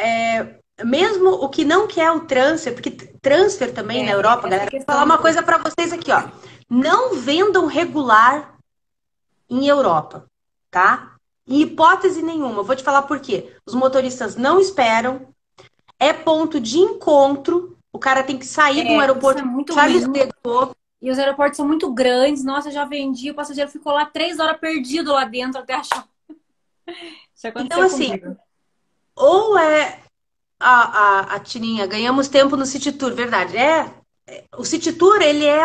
mesmo o que não quer o transfer, porque transfer também na Europa, Essa galera, vou falar questão uma do. coisa para vocês aqui, ó. Não vendam regular em Europa, tá? Em hipótese nenhuma. Eu vou te falar por quê. Os motoristas não esperam, é ponto de encontro, o cara tem que sair de um Isso é aeroporto muito Charles ruim. de Gaulle, E os aeroportos são muito grandes. Nossa, eu já vendi, o passageiro ficou lá 3 horas perdido lá dentro até achar. Isso então, aconteceu assim, comigo. ou é a Tininha, ganhamos tempo no City Tour, verdade. O City Tour, ele é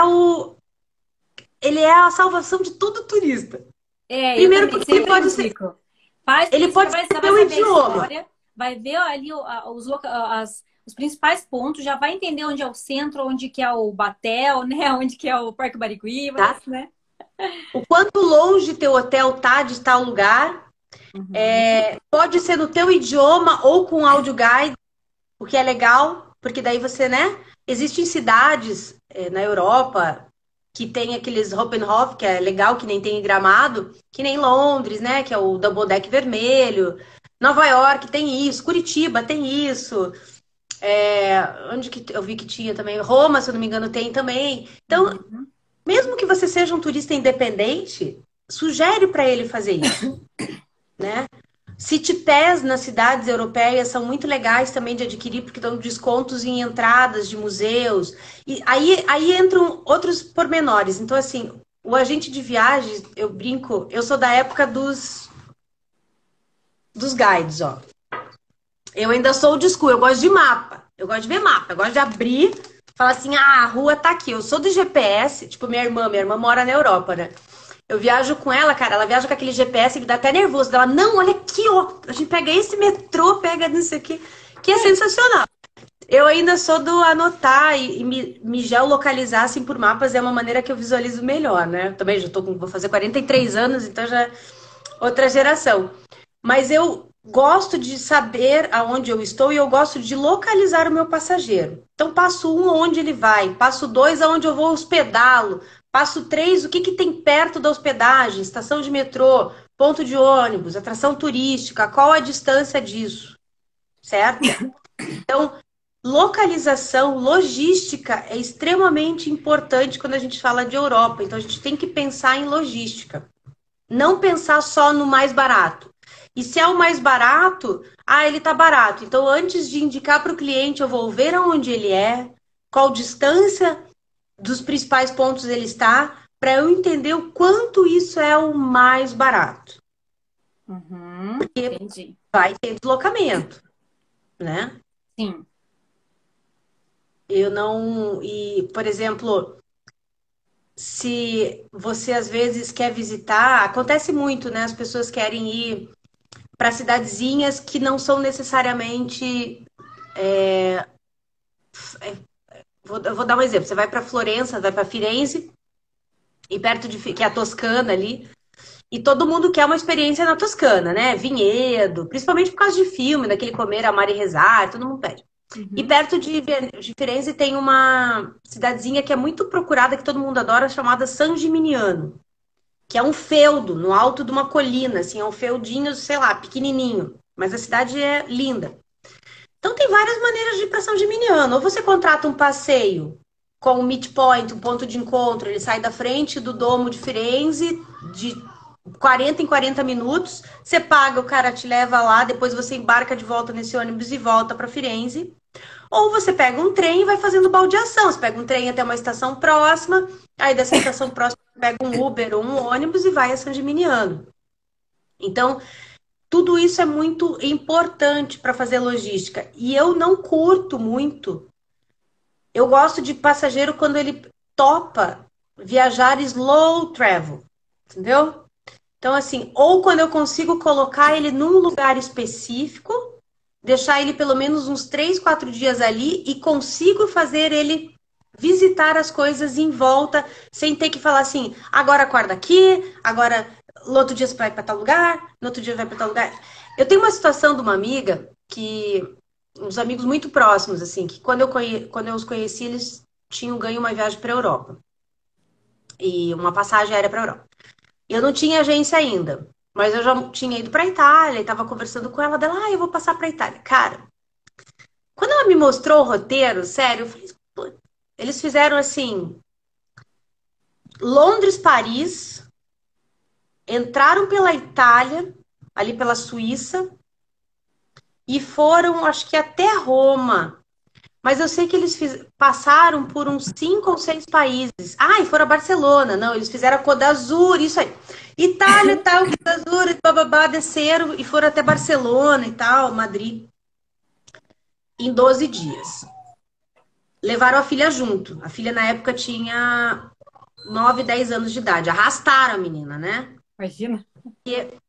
a salvação de todo turista. Eu Primeiro também porque sempre indico. Faz porque ele você já pode vai, ser já vai teu saber a idioma, história, vai ver ali os principais pontos, já vai entender onde é o centro, onde que é o Batel, né? Onde que é o Parque Bariguivas, tá? né? O quanto longe teu hotel tá de tal lugar, Uhum. pode ser no teu idioma ou com áudio guide, o que é legal, porque daí você, né? Existem cidades na Europa que tem aqueles Hoppenhof, que é legal, que nem tem em Gramado, que nem Londres, né? Que é o Double Deck vermelho. Nova York tem isso, Curitiba tem isso. Onde que eu vi que tinha também? Roma, se eu não me engano, tem também. Então, Uhum. mesmo que você seja um turista independente, sugere para ele fazer isso, né? City Pass nas cidades europeias são muito legais também de adquirir, porque dão descontos em entradas de museus. E aí entram outros pormenores. Então, assim, o agente de viagens, eu brinco, eu sou da época dos guides, ó. Eu ainda sou old school, eu gosto de mapa. Eu gosto de ver mapa, eu gosto de abrir, falar assim, ah, a rua tá aqui. Eu sou do GPS, tipo minha irmã mora na Europa, né? Eu viajo com ela, cara, ela viaja com aquele GPS que dá até nervoso. Ela, não, olha aqui, ó, a gente pega esse metrô, pega nisso aqui, que é sensacional. Eu ainda sou do anotar e me geolocalizar assim por mapas, é uma maneira que eu visualizo melhor, né? Também vou fazer 43 anos, então já é outra geração. Mas eu gosto de saber aonde eu estou e eu gosto de localizar o meu passageiro. Então, passo um, aonde ele vai. Passo dois, aonde eu vou hospedá-lo. Passo três, o que que tem perto da hospedagem? Estação de metrô, ponto de ônibus, atração turística, qual a distância disso, certo? Então, localização, logística é extremamente importante quando a gente fala de Europa. Então, a gente tem que pensar em logística. Não pensar só no mais barato. E se é o mais barato, ele tá barato. Então, antes de indicar para o cliente, eu vou ver aonde ele é, qual distância dos principais pontos ele está, para eu entender o quanto isso é o mais barato. Uhum. Entendi. Vai ter deslocamento, né? Sim. Eu não. E, por exemplo, se você às vezes quer visitar, acontece muito, né? As pessoas querem ir para cidadezinhas que não são necessariamente. Eu vou dar um exemplo. Você vai para Florença, vai para Firenze, e perto que é a Toscana ali, e todo mundo quer uma experiência na Toscana, né? Vinhedo, principalmente por causa de filme, daquele comer, amar e rezar, todo mundo pede. E Uhum. perto de Firenze tem uma cidadezinha que é muito procurada, que todo mundo adora, chamada San Gimignano, que é um feudo no alto de uma colina, assim, é um feudinho, sei lá, pequenininho, mas a cidade é linda. Então tem várias maneiras de ir para São Gimignano. Ou você contrata um passeio com um meet point, um ponto de encontro, ele sai da frente do Domo de Firenze de 40 em 40 minutos, você paga, o cara te leva lá, depois você embarca de volta nesse ônibus e volta para Firenze. Ou você pega um trem e vai fazendo baldeação. Você pega um trem até uma estação próxima, aí dessa estação próxima pega um Uber ou um ônibus e vai a San Gimignano. Então, tudo isso é muito importante para fazer logística. E eu não curto muito. Eu gosto de passageiro quando ele topa viajar slow travel, entendeu? Então, assim, ou quando eu consigo colocar ele num lugar específico, deixar ele pelo menos uns 3, 4 dias ali e consigo fazer ele visitar as coisas em volta, sem ter que falar assim, agora acorda aqui, agora no outro dia você vai para tal lugar, no outro dia vai para tal lugar. Eu tenho uma situação de uma amiga que, uns amigos muito próximos, assim, que quando eu os conheci, eles tinham ganho uma viagem para a Europa e uma passagem aérea para a Europa. Eu não tinha agência ainda, mas eu já tinha ido para Itália e estava conversando com ela dela, eu vou passar para Itália. Cara, quando ela me mostrou o roteiro, sério, eu falei, pô, eles fizeram assim, Londres, Paris, entraram pela Itália, ali pela Suíça e foram, acho que até Roma. Mas eu sei que eles passaram por uns 5 ou 6 países. Ah, e foram a Barcelona. Não, eles fizeram a Côte d'Azur, isso aí. Itália, tal, Côte d'Azur, bababá, desceram e foram até Barcelona e tal, Madrid, em 12 dias. Levaram a filha junto. A filha, na época, tinha 9, 10 anos de idade. Arrastaram a menina, né? Imagina.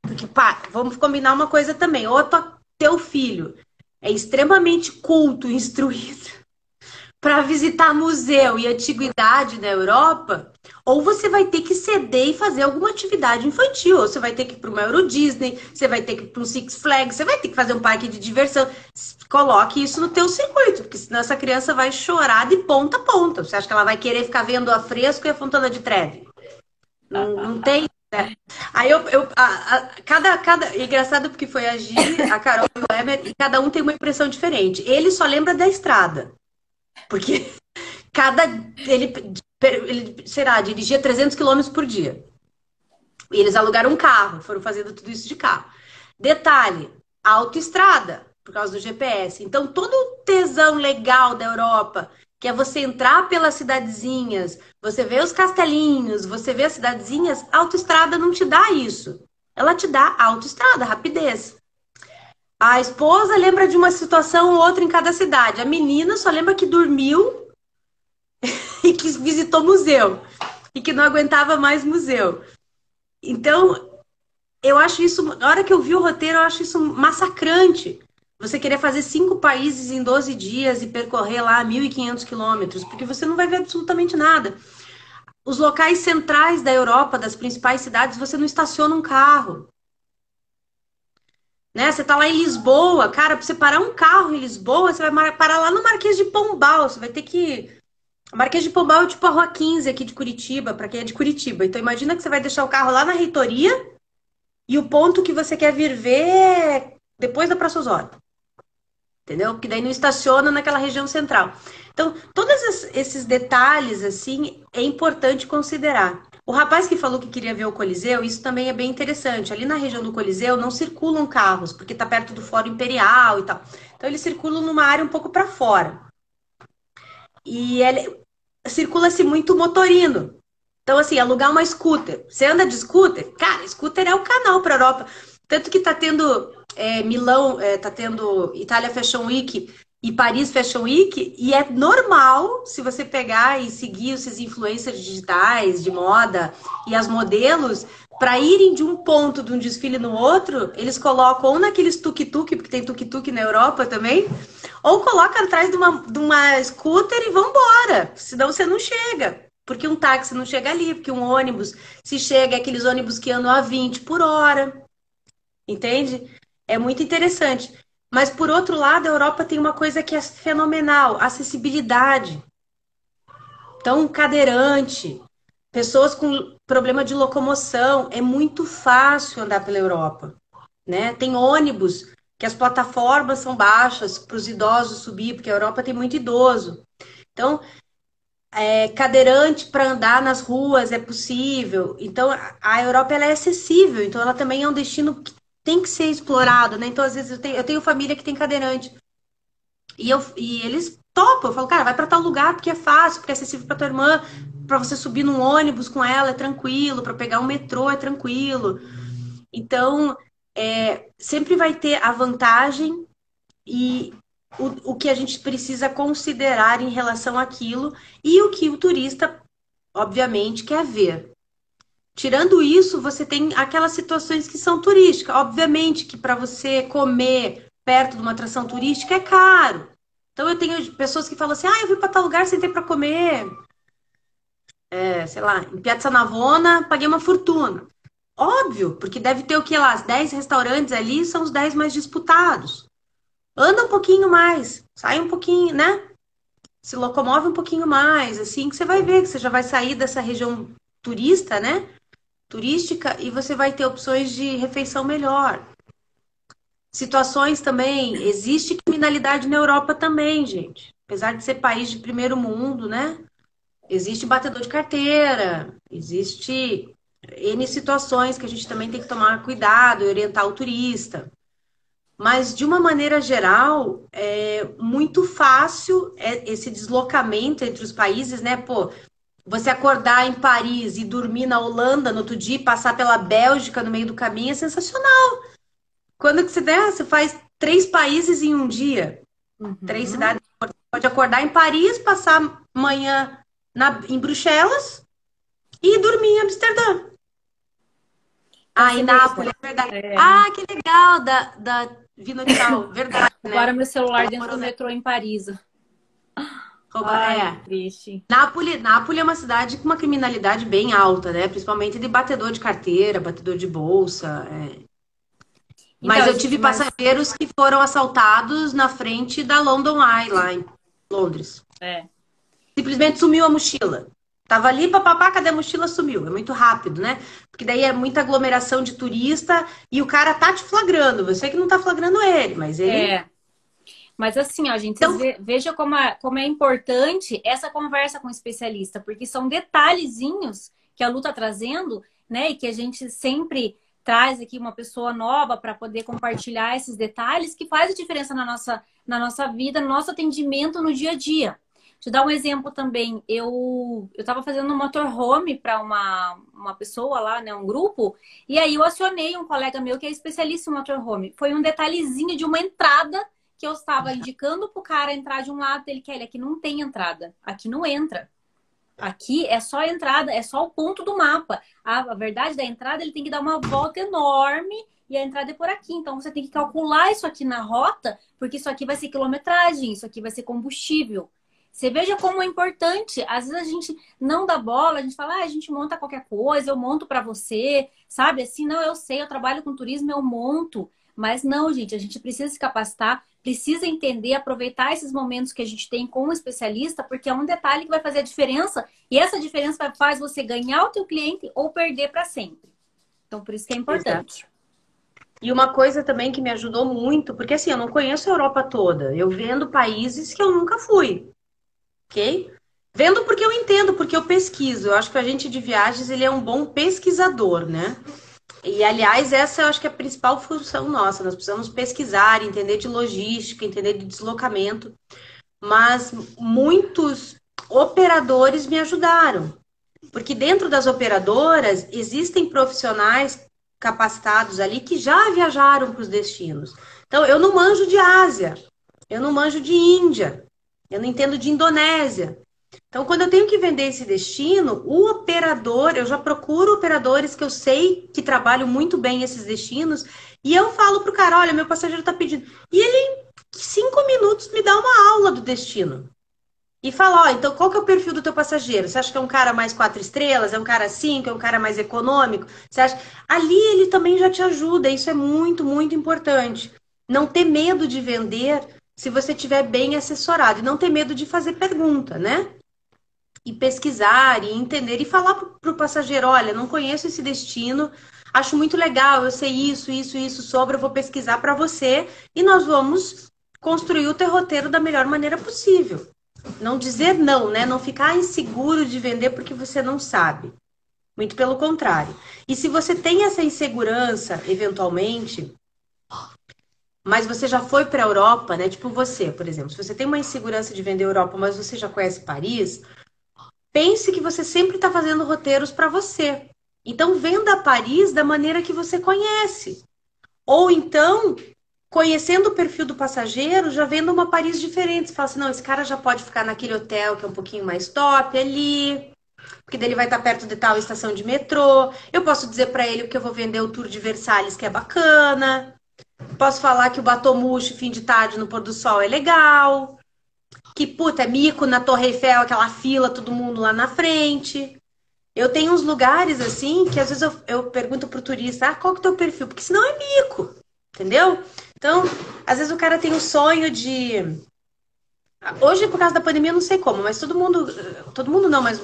Porque, pá, vamos combinar uma coisa também. Ou teu filho é extremamente culto, instruído, para visitar museu e antiguidade na Europa, ou você vai ter que ceder e fazer alguma atividade infantil, ou você vai ter que ir para uma Euro Disney, você vai ter que ir para um Six Flags, você vai ter que fazer um parque de diversão. Coloque isso no teu circuito, porque senão essa criança vai chorar de ponta a ponta. Você acha que ela vai querer ficar vendo a Fresco e a Fontana de Trevi? Não, não tem, né? Aí engraçado porque foi a Gi, a Carol e o Emer, e cada um tem uma impressão diferente. Ele só lembra da estrada, porque cada. Ele será, dirigia 300 quilômetros por dia. E eles alugaram um carro, foram fazendo tudo isso de carro. Detalhe: autoestrada, por causa do GPS. Então, todo o tesão legal da Europa, que é você entrar pelas cidadezinhas, você vê os castelinhos, você vê as cidadezinhas, a autoestrada não te dá isso. Ela te dá autoestrada, rapidez. A esposa lembra de uma situação ou outra em cada cidade. A menina só lembra que dormiu e que visitou museu e que não aguentava mais museu. Então, eu acho isso, na hora que eu vi o roteiro, eu acho isso massacrante. Você querer fazer 5 países em 12 dias e percorrer lá 1.500 quilômetros, porque você não vai ver absolutamente nada. Os locais centrais da Europa, das principais cidades, você não estaciona um carro. Né? Você tá lá em Lisboa, cara, para você parar um carro em Lisboa, você vai parar lá no Marquês de Pombal, você vai ter que a Marquês de Pombal é tipo a Rua 15 aqui de Curitiba, para quem é de Curitiba. Então imagina que você vai deixar o carro lá na reitoria e o ponto que você quer vir ver é depois da Praça Osório. Entendeu? Porque daí não estaciona naquela região central. Então, todos esses detalhes, assim, é importante considerar. O rapaz que falou que queria ver o Coliseu, isso também é bem interessante. Ali na região do Coliseu não circulam carros, porque está perto do Fórum Imperial e tal. Então, eles circulam numa área um pouco para fora. E circula-se muito motorino. Então, assim, alugar uma scooter. Você anda de scooter? Cara, scooter é o canal para a Europa. Tanto que tá tendo Milão, tá tendo Itália Fashion Week e Paris Fashion Week, e é normal, se você pegar e seguir esses influencers digitais de moda e as modelos, para irem de um ponto de um desfile no outro, eles colocam ou naqueles tuk-tuk, porque tem tuk-tuk na Europa também, ou colocam atrás de uma scooter e vão embora, senão você não chega. Porque um táxi não chega ali, porque um ônibus, se chega, é aqueles ônibus que andam a 20 por hora. Entende? É muito interessante. Mas, por outro lado, a Europa tem uma coisa que é fenomenal: acessibilidade. Então, cadeirante, pessoas com problema de locomoção, é muito fácil andar pela Europa, né? Tem ônibus que as plataformas são baixas para os idosos subir, porque a Europa tem muito idoso. Então, cadeirante para andar nas ruas é possível. Então, a Europa ela é acessível. Então, ela também é um destino que tem que ser explorado, né? Então, às vezes, eu tenho família que tem cadeirante. E eles topo. Eu falo, cara, vai pra tal lugar porque é fácil, porque é acessível pra tua irmã, pra você subir num ônibus com ela é tranquilo, pra pegar um metrô é tranquilo. Então, sempre vai ter a vantagem e o que a gente precisa considerar em relação àquilo e o que o turista, obviamente, quer ver. Tirando isso, você tem aquelas situações que são turísticas. Obviamente que para você comer perto de uma atração turística é caro. Então eu tenho pessoas que falam assim: ah, eu fui para tal lugar, sentei para comer, sei lá, em Piazza Navona, paguei uma fortuna. Óbvio, porque deve ter o que lá, os 10 restaurantes ali são os 10 mais disputados. Anda um pouquinho mais, sai um pouquinho, né? Se locomove um pouquinho mais, assim que você vai ver que você já vai sair dessa região turista, né? Turística e você vai ter opções de refeição melhor. Situações também, existe criminalidade na Europa também, gente. Apesar de ser país de primeiro mundo, né? Existe batedor de carteira, existe N situações que a gente também tem que tomar cuidado e orientar o turista. Mas, de uma maneira geral, é muito fácil esse deslocamento entre os países, né? Pô, você acordar em Paris e dormir na Holanda no outro dia e passar pela Bélgica no meio do caminho é sensacional. Quando que você der, você faz 3 países em um dia. 3 cidades. Pode acordar em Paris, passar manhã em Bruxelas e dormir em Amsterdã. Então, Ah, você em veja. Nápoles, é verdade. Ah, que legal, da Vinotinal, verdade, Agora né? meu celular dentro do metrô em Paris. Ai, que É. triste. Nápoles é uma cidade com uma criminalidade bem alta, né? Principalmente de batedor de carteira, batedor de bolsa. Mas Então, eu tive gente, mas passageiros que foram assaltados na frente da London Eye, lá em Londres. é. Simplesmente sumiu a mochila. Tava ali, papapá, cadê a mochila? Sumiu. É muito rápido, né? Porque daí é muita aglomeração de turista e o cara tá te flagrando. Você que não tá flagrando ele, mas ele. É. Mas assim, ó, gente, vocês Então, vejam como é importante essa conversa com o especialista, porque são detalhezinhos que a Lu tá trazendo, né? E que a gente sempre traz aqui uma pessoa nova para poder compartilhar esses detalhes que faz a diferença na nossa vida, no nosso atendimento no dia a dia. Deixa eu dar um exemplo também. Eu estava fazendo um motorhome para uma pessoa lá, né? Um grupo, e aí eu acionei um colega meu que é especialista em motorhome. Foi um detalhezinho de uma entrada que eu estava indicando pro cara entrar de um lado dele, que ele aqui não tem entrada, aqui não entra. Aqui é só a entrada, é só o ponto do mapa. A verdade da entrada, ele tem que dar uma volta enorme e a entrada é por aqui. Então você tem que calcular isso aqui na rota, porque isso aqui vai ser quilometragem, isso aqui vai ser combustível. Você veja como é importante. Às vezes a gente não dá bola, a gente fala, a gente monta qualquer coisa, eu monto para você, sabe? Assim, não, eu sei, eu trabalho com turismo, eu monto. Mas não, gente, a gente precisa se capacitar, precisa entender, aproveitar esses momentos que a gente tem com o especialista, porque é um detalhe que vai fazer a diferença e essa diferença faz você ganhar o teu cliente ou perder para sempre. Então, por isso que é exato. importante. E uma coisa também que me ajudou muito, porque assim, eu não conheço a Europa toda. Eu vendo países que eu nunca fui, ok? Vendo porque eu entendo, porque eu pesquiso. Eu acho que o agente de viagens, ele é um bom pesquisador, né? E, aliás, essa eu acho que é a principal função nossa. Nós precisamos pesquisar, entender de logística, entender de deslocamento. Mas muitos operadores me ajudaram. Porque dentro das operadoras existem profissionais capacitados ali que já viajaram para os destinos. Então, eu não manjo de Ásia, eu não manjo de Índia, eu não entendo de Indonésia. Então, quando eu tenho que vender esse destino, o operador, eu já procuro operadores que eu sei que trabalham muito bem esses destinos, e eu falo pro cara, olha, meu passageiro está pedindo. E ele, em 5 minutos, me dá uma aula do destino. E fala, ó, então qual que é o perfil do teu passageiro? Você acha que é um cara mais 4 estrelas? É um cara 5? É um cara mais econômico? Você acha? Ali ele também já te ajuda, isso é muito, muito importante. Não ter medo de vender se você estiver bem assessorado. E não ter medo de fazer pergunta, né? E pesquisar, e entender, e falar pro passageiro, olha, não conheço esse destino, acho muito legal, eu sei isso sobre, eu vou pesquisar para você, e nós vamos construir o teu roteiro da melhor maneira possível. Não dizer não, né? Não ficar inseguro de vender porque você não sabe. Muito pelo contrário. E se você tem essa insegurança, eventualmente, mas você já foi para a Europa, né? Tipo você, por exemplo, se você tem uma insegurança de vender Europa, mas você já conhece Paris, pense que você sempre está fazendo roteiros para você. Então, venda Paris da maneira que você conhece. Ou então, conhecendo o perfil do passageiro, já vendo uma Paris diferente. Você fala assim, não, esse cara já pode ficar naquele hotel que é um pouquinho mais top ali, porque daí ele vai estar perto de tal estação de metrô. Eu posso dizer para ele que eu vou vender o Tour de Versalhes, que é bacana. Posso falar que o Batomuxo, fim de tarde no pôr do sol, é legal. Que, puta, é mico na Torre Eiffel, aquela fila, todo mundo lá na frente. Eu tenho uns lugares assim que às vezes eu pergunto pro turista, qual que é o teu perfil? Porque senão é mico, entendeu? Então, às vezes o cara tem o sonho de. Hoje, por causa da pandemia, eu não sei como, mas todo mundo não, mas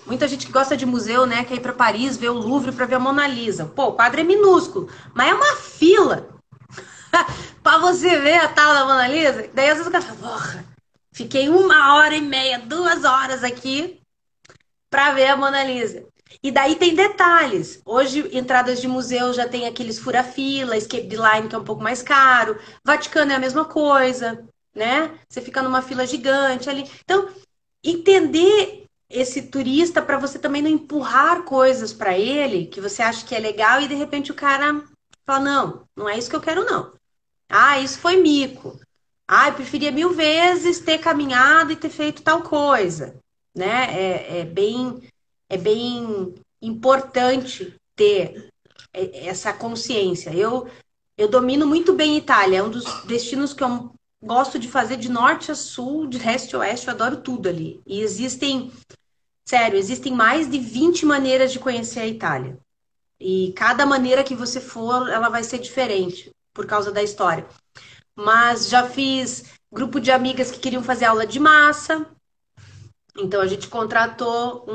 muita gente que gosta de museu, né, quer ir para Paris ver o Louvre para ver a Mona Lisa. Pô, o quadro é minúsculo, mas é uma fila para você ver a tal da Mona Lisa. Daí às vezes o cara fala, porra, fiquei 1h30, 2 horas aqui para ver a Mona Lisa. E daí tem detalhes. Hoje, entradas de museu já tem aqueles fura-fila, escape the line, que é um pouco mais caro. Vaticano é a mesma coisa, né? Você fica numa fila gigante ali. Então, entender esse turista para você também não empurrar coisas para ele que você acha que é legal e de repente o cara fala: não, não é isso que eu quero, não. Ah, isso foi mico. Ah, eu preferia 1000 vezes ter caminhado e ter feito tal coisa, né? É bem importante ter essa consciência. Eu domino muito bem Itália, é um dos destinos que eu gosto de fazer de norte a sul, de leste a oeste, eu adoro tudo ali. E existem mais de 20 maneiras de conhecer a Itália. E cada maneira que você for, ela vai ser diferente por causa da história. Mas já fiz grupo de amigas que queriam fazer aula de massa. Então a gente contratou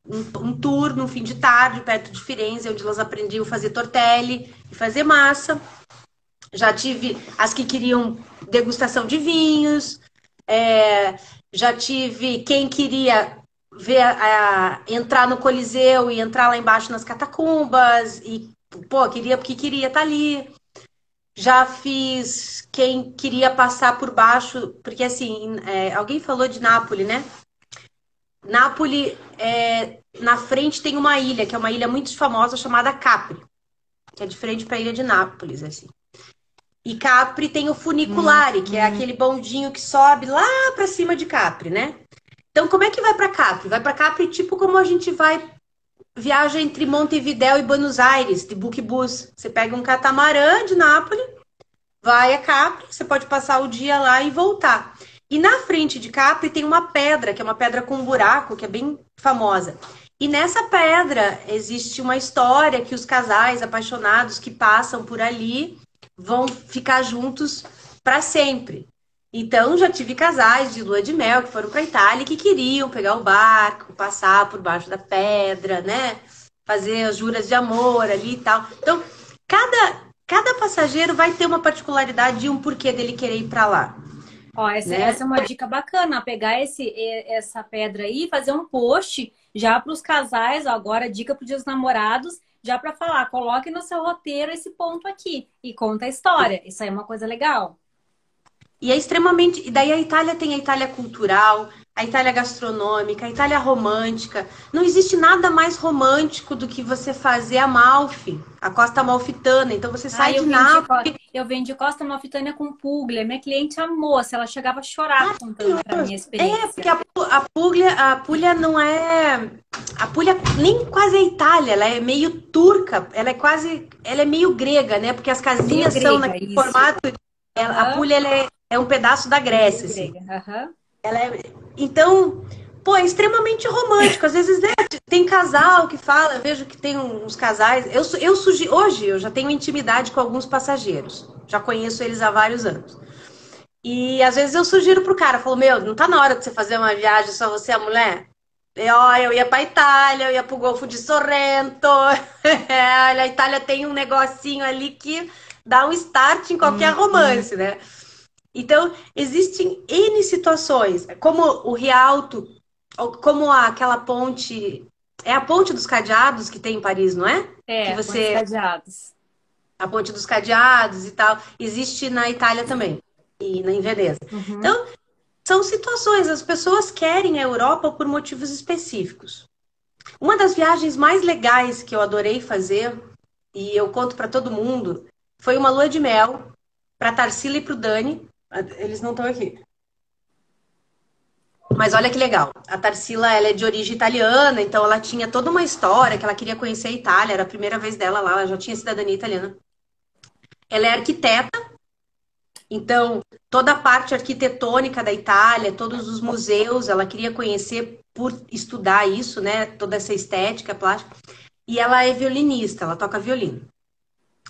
um tour no fim de tarde, perto de Firenze, onde elas aprendiam a fazer tortelli e fazer massa. Já tive as que queriam degustação de vinhos. Já tive quem queria ver entrar no Coliseu e entrar lá embaixo nas catacumbas. E, pô, queria porque queria estar ali. Já fiz quem queria passar por baixo, porque assim, alguém falou de Nápoles, né? Nápoles, na frente tem uma ilha, que é uma ilha muito famosa chamada Capri, que é diferente para a ilha de Nápoles, assim. E Capri tem o funiculare, que é aquele bondinho que sobe lá para cima de Capri, né? Então, como é que vai para Capri? Vai para Capri tipo como a gente viaja entre Montevidéu e Buenos Aires, de Buquebus. Você pega um catamarã de Nápoles, vai a Capri, você pode passar o dia lá e voltar. E na frente de Capri tem uma pedra, que é uma pedra com um buraco, que é bem famosa. E nessa pedra existe uma história que os casais apaixonados que passam por ali vão ficar juntos para sempre. Então já tive casais de lua de mel que foram para Itália e que queriam pegar o barco, passar por baixo da pedra, né? Fazer as juras de amor ali e tal. Então, cada passageiro vai ter uma particularidade e um porquê dele querer ir para lá, Ó, essa, né? essa é uma dica bacana, pegar essa pedra aí e fazer um post já para os casais, ó, agora dica para os namorados, já para falar, coloque no seu roteiro esse ponto aqui e conta a história. Isso aí é uma coisa legal. E é extremamente. E daí a Itália tem a Itália cultural, a Itália gastronômica, a Itália romântica. Não existe nada mais romântico do que você fazer Amalfi, a Costa Amalfitana. Então você Ah, sai de Nápoles. eu vendi Costa Amalfitânia com Puglia. Minha cliente amou, se ela chegava a chorar contando para mim a Porque experiência. a Puglia não é. A Puglia nem quase é Itália, ela é meio turca, ela é quase. Ela é meio grega, né? Porque as Meio casinhas são grega, naquele isso. formato. A Aham, Puglia ela é um pedaço da Grécia, meio assim. grega. Aham. Então, pô, é extremamente romântico. Às vezes, né, tem casal que fala, eu vejo que tem uns casais. Hoje eu já tenho intimidade com alguns passageiros. Já conheço eles há vários anos. E às vezes eu sugiro pro cara, falo, meu, não tá na hora de você fazer uma viagem só você e a mulher? Eu ia pra Itália, eu ia pro Golfo de Sorrento. Olha, a Itália tem um negocinho ali que dá um start em qualquer romance, né? Então, existem N situações, como o Rialto, como aquela ponte. É a ponte dos cadeados que tem em Paris, não é? Que É, com os você. cadeados. A Ponte dos Cadeados e tal. Existe na Itália também, e em Veneza. Uhum. Então, são situações, as pessoas querem a Europa por motivos específicos. Uma das viagens mais legais que eu adorei fazer, e eu conto para todo mundo, foi uma lua de mel para Tarsila e para o Dani. Eles não estão aqui. Mas olha que legal. A Tarsila, ela é de origem italiana, então ela tinha toda uma história que ela queria conhecer a Itália, era a primeira vez dela lá, ela já tinha cidadania italiana. Ela é arquiteta, então toda a parte arquitetônica da Itália, todos os museus, ela queria conhecer por estudar isso, né? Toda essa estética plástica. E ela é violinista, ela toca violino.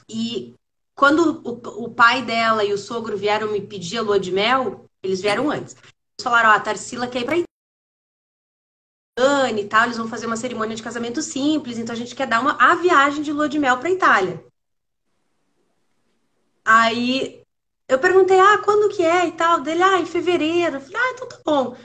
E quando o pai dela e o sogro vieram me pedir a lua de mel, eles vieram antes. Eles falaram, ó, a Tarsila quer ir pra Itália e tal, eles vão fazer uma cerimônia de casamento simples, então a gente quer dar a viagem de lua de mel pra Itália. Aí eu perguntei, ah, quando que é e tal? Dele, ah, em fevereiro. Eu falei, ah, então tá bom.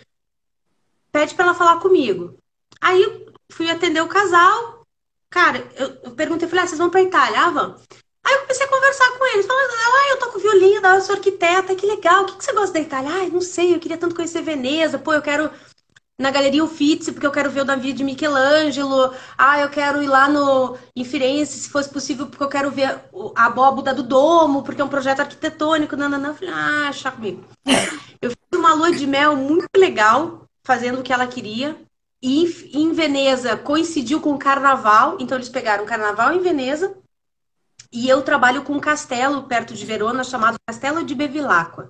Pede pra ela falar comigo. Aí eu fui atender o casal. Cara, eu perguntei, falei, ah, vocês vão pra Itália? Ah, vamos. Aí eu comecei a conversar com eles. Falando, ah, eu toco violino, eu sou arquiteta, que legal. O que que você gosta da Itália? Ah, não sei, eu queria tanto conhecer Veneza. Pô, eu quero na Galeria Uffizi, porque eu quero ver o Davi de Michelangelo. Ah, eu quero ir lá no em Firenze, se fosse possível, porque eu quero ver a abóboda do domo, porque é um projeto arquitetônico. Não, não, não. Eu falei, ah, chá comigo. Eu fiz uma lua de mel muito legal, fazendo o que ela queria. E em Veneza coincidiu com o carnaval, então eles pegaram o carnaval em Veneza. E eu trabalho com um castelo perto de Verona chamado Castelo de Bevilacqua,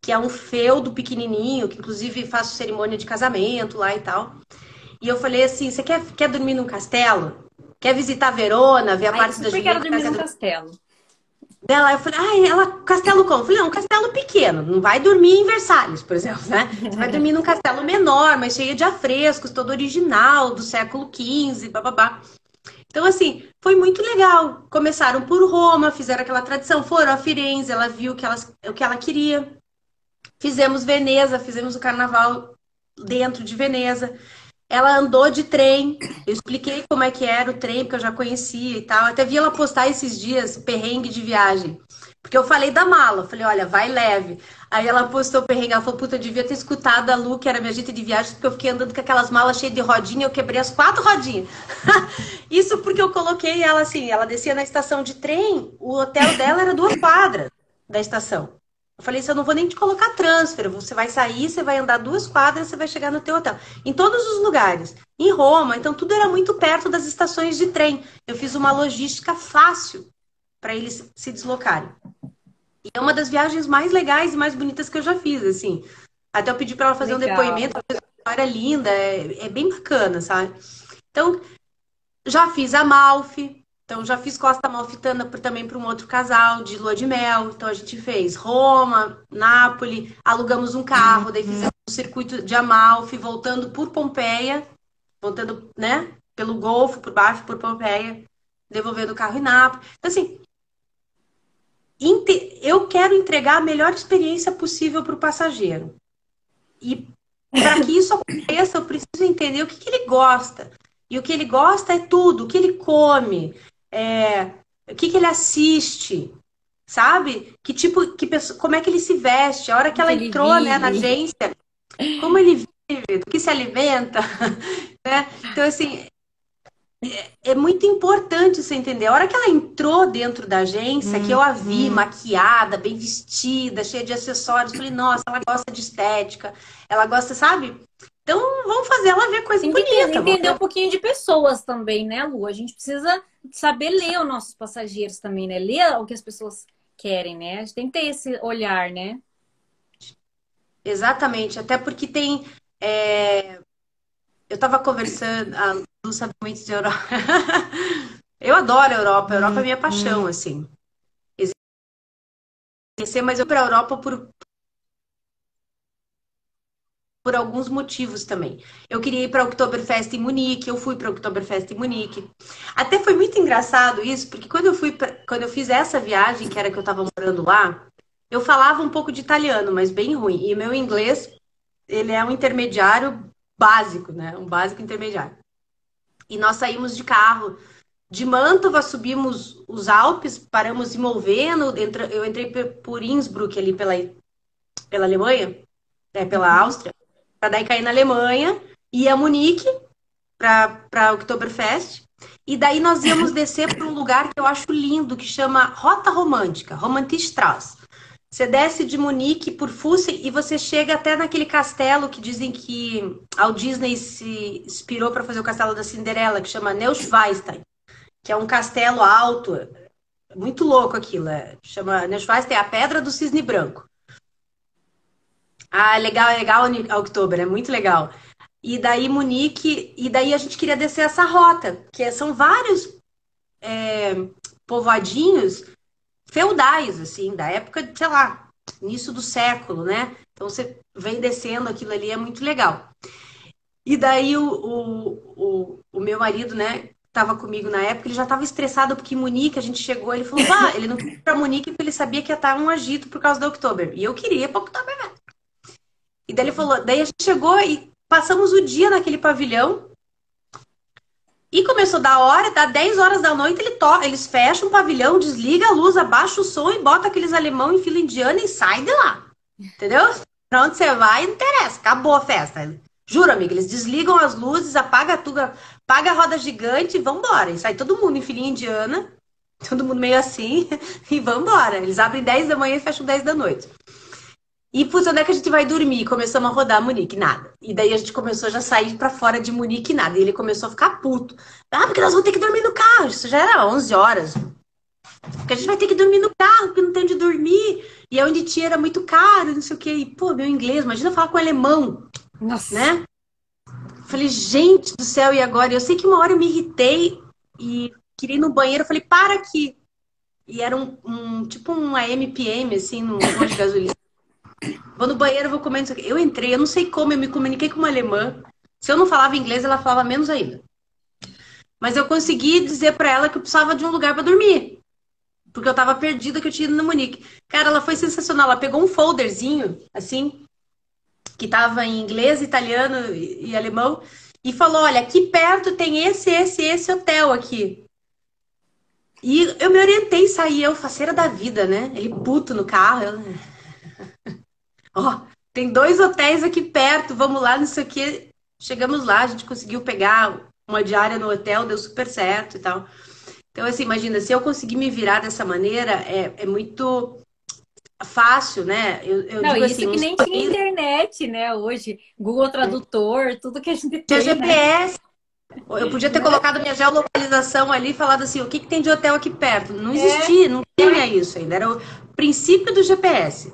que é um feudo pequenininho, que inclusive faço cerimônia de casamento lá e tal. E eu falei assim: você quer dormir num castelo? Quer visitar Verona, ver a Ai, eu parte da super quero Julieta dormir num castelo. dela? Eu falei: ah, ela, castelo como? Eu falei: não, um castelo pequeno, não vai dormir em Versalhes, por exemplo, né? Você vai dormir num castelo menor, mas cheio de afrescos, todo original, do século XV, bababá. Então, assim, foi muito legal. Começaram por Roma, fizeram aquela tradição, foram a Firenze, ela viu o que ela queria. Fizemos Veneza, fizemos o carnaval dentro de Veneza. Ela andou de trem. Eu expliquei como é que era o trem, porque eu já conhecia e tal. Até vi ela postar esses dias perrengue de viagem. Porque eu falei da mala, eu falei, olha, vai leve. Aí ela postou o perrengue, ela falou, puta, eu devia ter escutado a Lu, que era minha agente de viagem, porque eu fiquei andando com aquelas malas cheias de rodinha, eu quebrei as 4 rodinhas. Isso porque eu coloquei ela assim, ela descia na estação de trem, o hotel dela era 2 quadras da estação. Eu falei, isso eu não vou nem te colocar transfer. Você vai sair, você vai andar 2 quadras, você vai chegar no teu hotel. Em todos os lugares. Em Roma, então tudo era muito perto das estações de trem. Eu fiz uma logística fácil para eles se deslocarem. E é uma das viagens mais legais e mais bonitas que eu já fiz, assim. Até eu pedi para ela fazer um Legal. depoimento, a história é linda, é bem bacana, sabe? Então, já fiz Amalfi, então já fiz Costa Amalfitana também para um outro casal de lua de mel. Então a gente fez Roma, Nápoles, alugamos um carro, daí fizemos o circuito de Amalfi, voltando por Pompeia, voltando, né, pelo Golfo, por baixo, por Pompeia, devolvendo o carro em Nápoles. Então, assim, eu quero entregar a melhor experiência possível para o passageiro. E para que isso aconteça, eu preciso entender o que ele gosta. E o que ele gosta é tudo, o que ele come, o que ele assiste, sabe? Que tipo, como é que ele se veste, a hora que Que ela ele entrou, né, na vive. agência, como ele vive, do que se alimenta, né? Então, assim, é muito importante você entender. A hora que ela entrou dentro da agência, que eu a vi maquiada, bem vestida, cheia de acessórios, falei, nossa, ela gosta de estética, ela gosta, sabe? Então, vamos fazer ela ver coisa Tem que bonita. entender um pouquinho de pessoas também, né, Lu? A gente precisa saber ler os nossos passageiros também, né? Ler o que as pessoas querem, né? A gente tem que ter esse olhar, né? Exatamente, até porque tem. Eu estava conversando, a Lu sabe muito de Europa. Eu adoro a Europa é minha paixão, assim. Mas eu para a Europa por alguns motivos também. Eu queria ir para o Oktoberfest em Munique, eu fui para o Oktoberfest em Munique. Até foi muito engraçado isso, porque quando eu fiz essa viagem, que era que eu estava morando lá, eu falava um pouco de italiano, mas bem ruim. E meu inglês, ele é um intermediário básico, né? Um básico intermediário. E nós saímos de carro De Mantova subimos os Alpes, paramos em Molveno, eu entrei por Innsbruck ali pela Alemanha, pela Uhum. Áustria, para daí cair na Alemanha, ia a Munique para Oktoberfest, e daí nós íamos descer para um lugar que eu acho lindo, que chama Rota Romântica, Romantikstraße. Você desce de Munique por Fussen e você chega até naquele castelo que dizem que a Walt Disney se inspirou para fazer o castelo da Cinderela, que chama Neuschwanstein, que é um castelo alto, muito louco aquilo. Chama Neuschwanstein, é a Pedra do Cisne Branco. Ah, é legal, Oktober, é muito legal. E daí Munique, e daí a gente queria descer essa rota, são vários povoadinhos feudais, assim, da época, sei lá, início do século, né? Então você vem descendo aquilo ali, é muito legal. E daí o meu marido, né, estava comigo na época, ele já estava estressado porque em Munique a gente chegou, ele falou, pá, ele não queria ir pra Munique porque ele sabia que ia estar um agito por causa do Oktober. E eu queria ir pra Oktober, né? E daí ele falou, daí a gente chegou e passamos o dia naquele pavilhão. E começou da hora, dá 10 horas da noite, eles fecham o pavilhão, desliga a luz, abaixa o som e bota aqueles alemão em fila indiana e sai de lá. Entendeu? Pra onde você vai, não interessa, acabou a festa. Juro, amiga, eles desligam as luzes, apaga tudo, apaga a roda gigante e vambora. E sai todo mundo em filinha indiana, todo mundo meio assim, e vambora. Eles abrem 10 da manhã e fecham 10 da noite. E, putz, onde é que a gente vai dormir? Começamos a rodar Munique, nada. E daí a gente começou já a sair pra fora de Munique, nada. E ele começou a ficar puto. Ah, porque nós vamos ter que dormir no carro. Isso já era 11 horas. Porque a gente vai ter que dormir no carro, porque não tem onde dormir. E onde tinha era muito caro, não sei o quê. E, pô, meu inglês, imagina falar com alemão, Nossa. né? Falei, gente do céu, e agora? Eu sei que uma hora eu me irritei e queria ir no banheiro. Eu falei, para aqui. E era tipo um AMPM, assim, num posto de gasolina. Vou no banheiro, vou comer isso aqui. Eu entrei, eu não sei como, eu me comuniquei com uma alemã. Se eu não falava inglês, ela falava menos ainda. Mas eu consegui dizer pra ela que eu precisava de um lugar pra dormir. Porque eu tava perdida, que eu tinha ido na Munique. Cara, ela foi sensacional. Ela pegou um folderzinho, assim, que tava em inglês, italiano e alemão, e falou: olha, aqui perto tem esse hotel aqui. E eu me orientei, saí, eu, faceira da vida, né? Ele puto no carro. Ó, tem 2 hotéis aqui perto, vamos lá, não sei o quê. Chegamos lá, a gente conseguiu pegar uma diária no hotel, deu super certo e tal. Então, assim, imagina, se eu conseguir me virar dessa maneira, é muito fácil, né? Eu Não, digo isso assim, que uns nem tinha países internet, né? Hoje, Google Tradutor, tudo que a gente tinha tem, né? GPS. Eu podia ter Né? colocado minha geolocalização ali e falado assim, o que que tem de hotel aqui perto? Não É. existia, não tinha isso ainda. Era o princípio do GPS.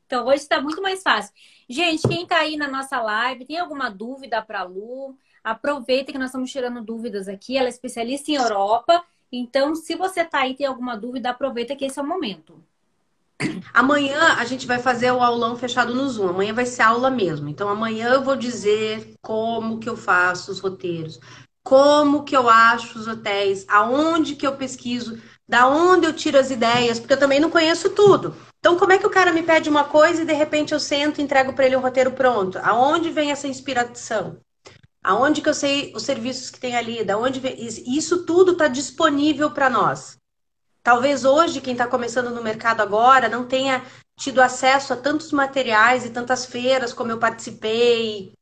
Então, hoje está muito mais fácil. Gente, quem está aí na nossa live, tem alguma dúvida para a Lu? Aproveita que nós estamos tirando dúvidas aqui. Ela é especialista em Europa. Então, se você está aí e tem alguma dúvida, aproveita que esse é o momento. Amanhã a gente vai fazer o aulão fechado no Zoom. Amanhã vai ser aula mesmo. Então amanhã eu vou dizer como que eu faço os roteiros, como que eu acho os hotéis, aonde que eu pesquiso, da onde eu tiro as ideias, porque eu também não conheço tudo. Então como é que o cara me pede uma coisa e de repente eu sento e entrego para ele um roteiro pronto? Aonde vem essa inspiração? Aonde que eu sei os serviços que tem ali? Da onde vem... Isso tudo está disponível para nós. Talvez hoje, quem está começando no mercado agora, não tenha tido acesso a tantos materiais e tantas feiras como eu participei,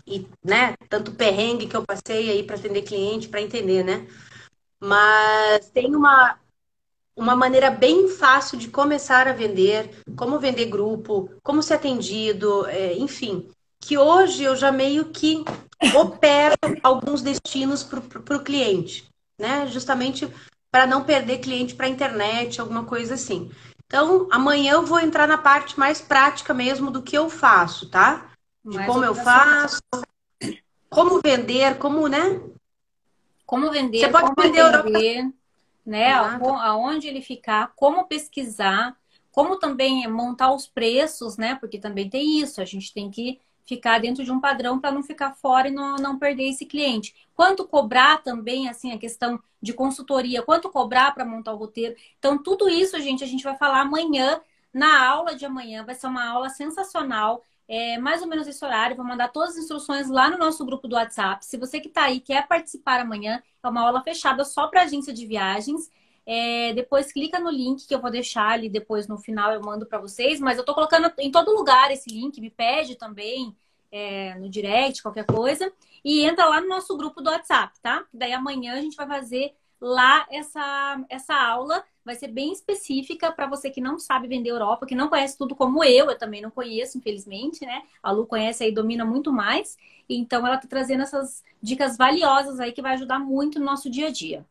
e, né, tanto perrengue que eu passei aí para atender cliente, para entender, né? Mas tem uma maneira bem fácil de começar a vender, como vender grupo, como ser atendido, enfim. Que hoje eu já meio que opero alguns destinos para o cliente, né? Justamente para não perder cliente para a internet, alguma coisa assim. Então, amanhã eu vou entrar na parte mais prática mesmo do que eu faço, tá? De Mais como eu operacional. faço, como vender, como, né? Como Você vender, pode como vender a Europa. atender, né? Exato. Aonde ele ficar, como pesquisar, como também montar os preços, né? Porque também tem isso, a gente tem que ficar dentro de um padrão para não ficar fora e não perder esse cliente. Quanto cobrar também, assim, a questão de consultoria, quanto cobrar para montar o roteiro. Então, tudo isso, gente, a gente vai falar amanhã, na aula de amanhã, vai ser uma aula sensacional. mais ou menos esse horário. Vou mandar todas as instruções lá no nosso grupo do WhatsApp. Se você que está aí quer participar amanhã, é uma aula fechada só para agência de viagens. Depois clica no link que eu vou deixar ali depois no final eu mando para vocês. Mas eu tô colocando em todo lugar esse link. Me pede também no direct, qualquer coisa. E entra lá no nosso grupo do WhatsApp, tá? Daí amanhã a gente vai fazer lá essa aula. Vai ser bem específica para você que não sabe vender Europa, que não conhece tudo como eu também não conheço, infelizmente, né? A Lu conhece aí, domina muito mais. Então ela tá trazendo essas dicas valiosas aí que vai ajudar muito no nosso dia a dia.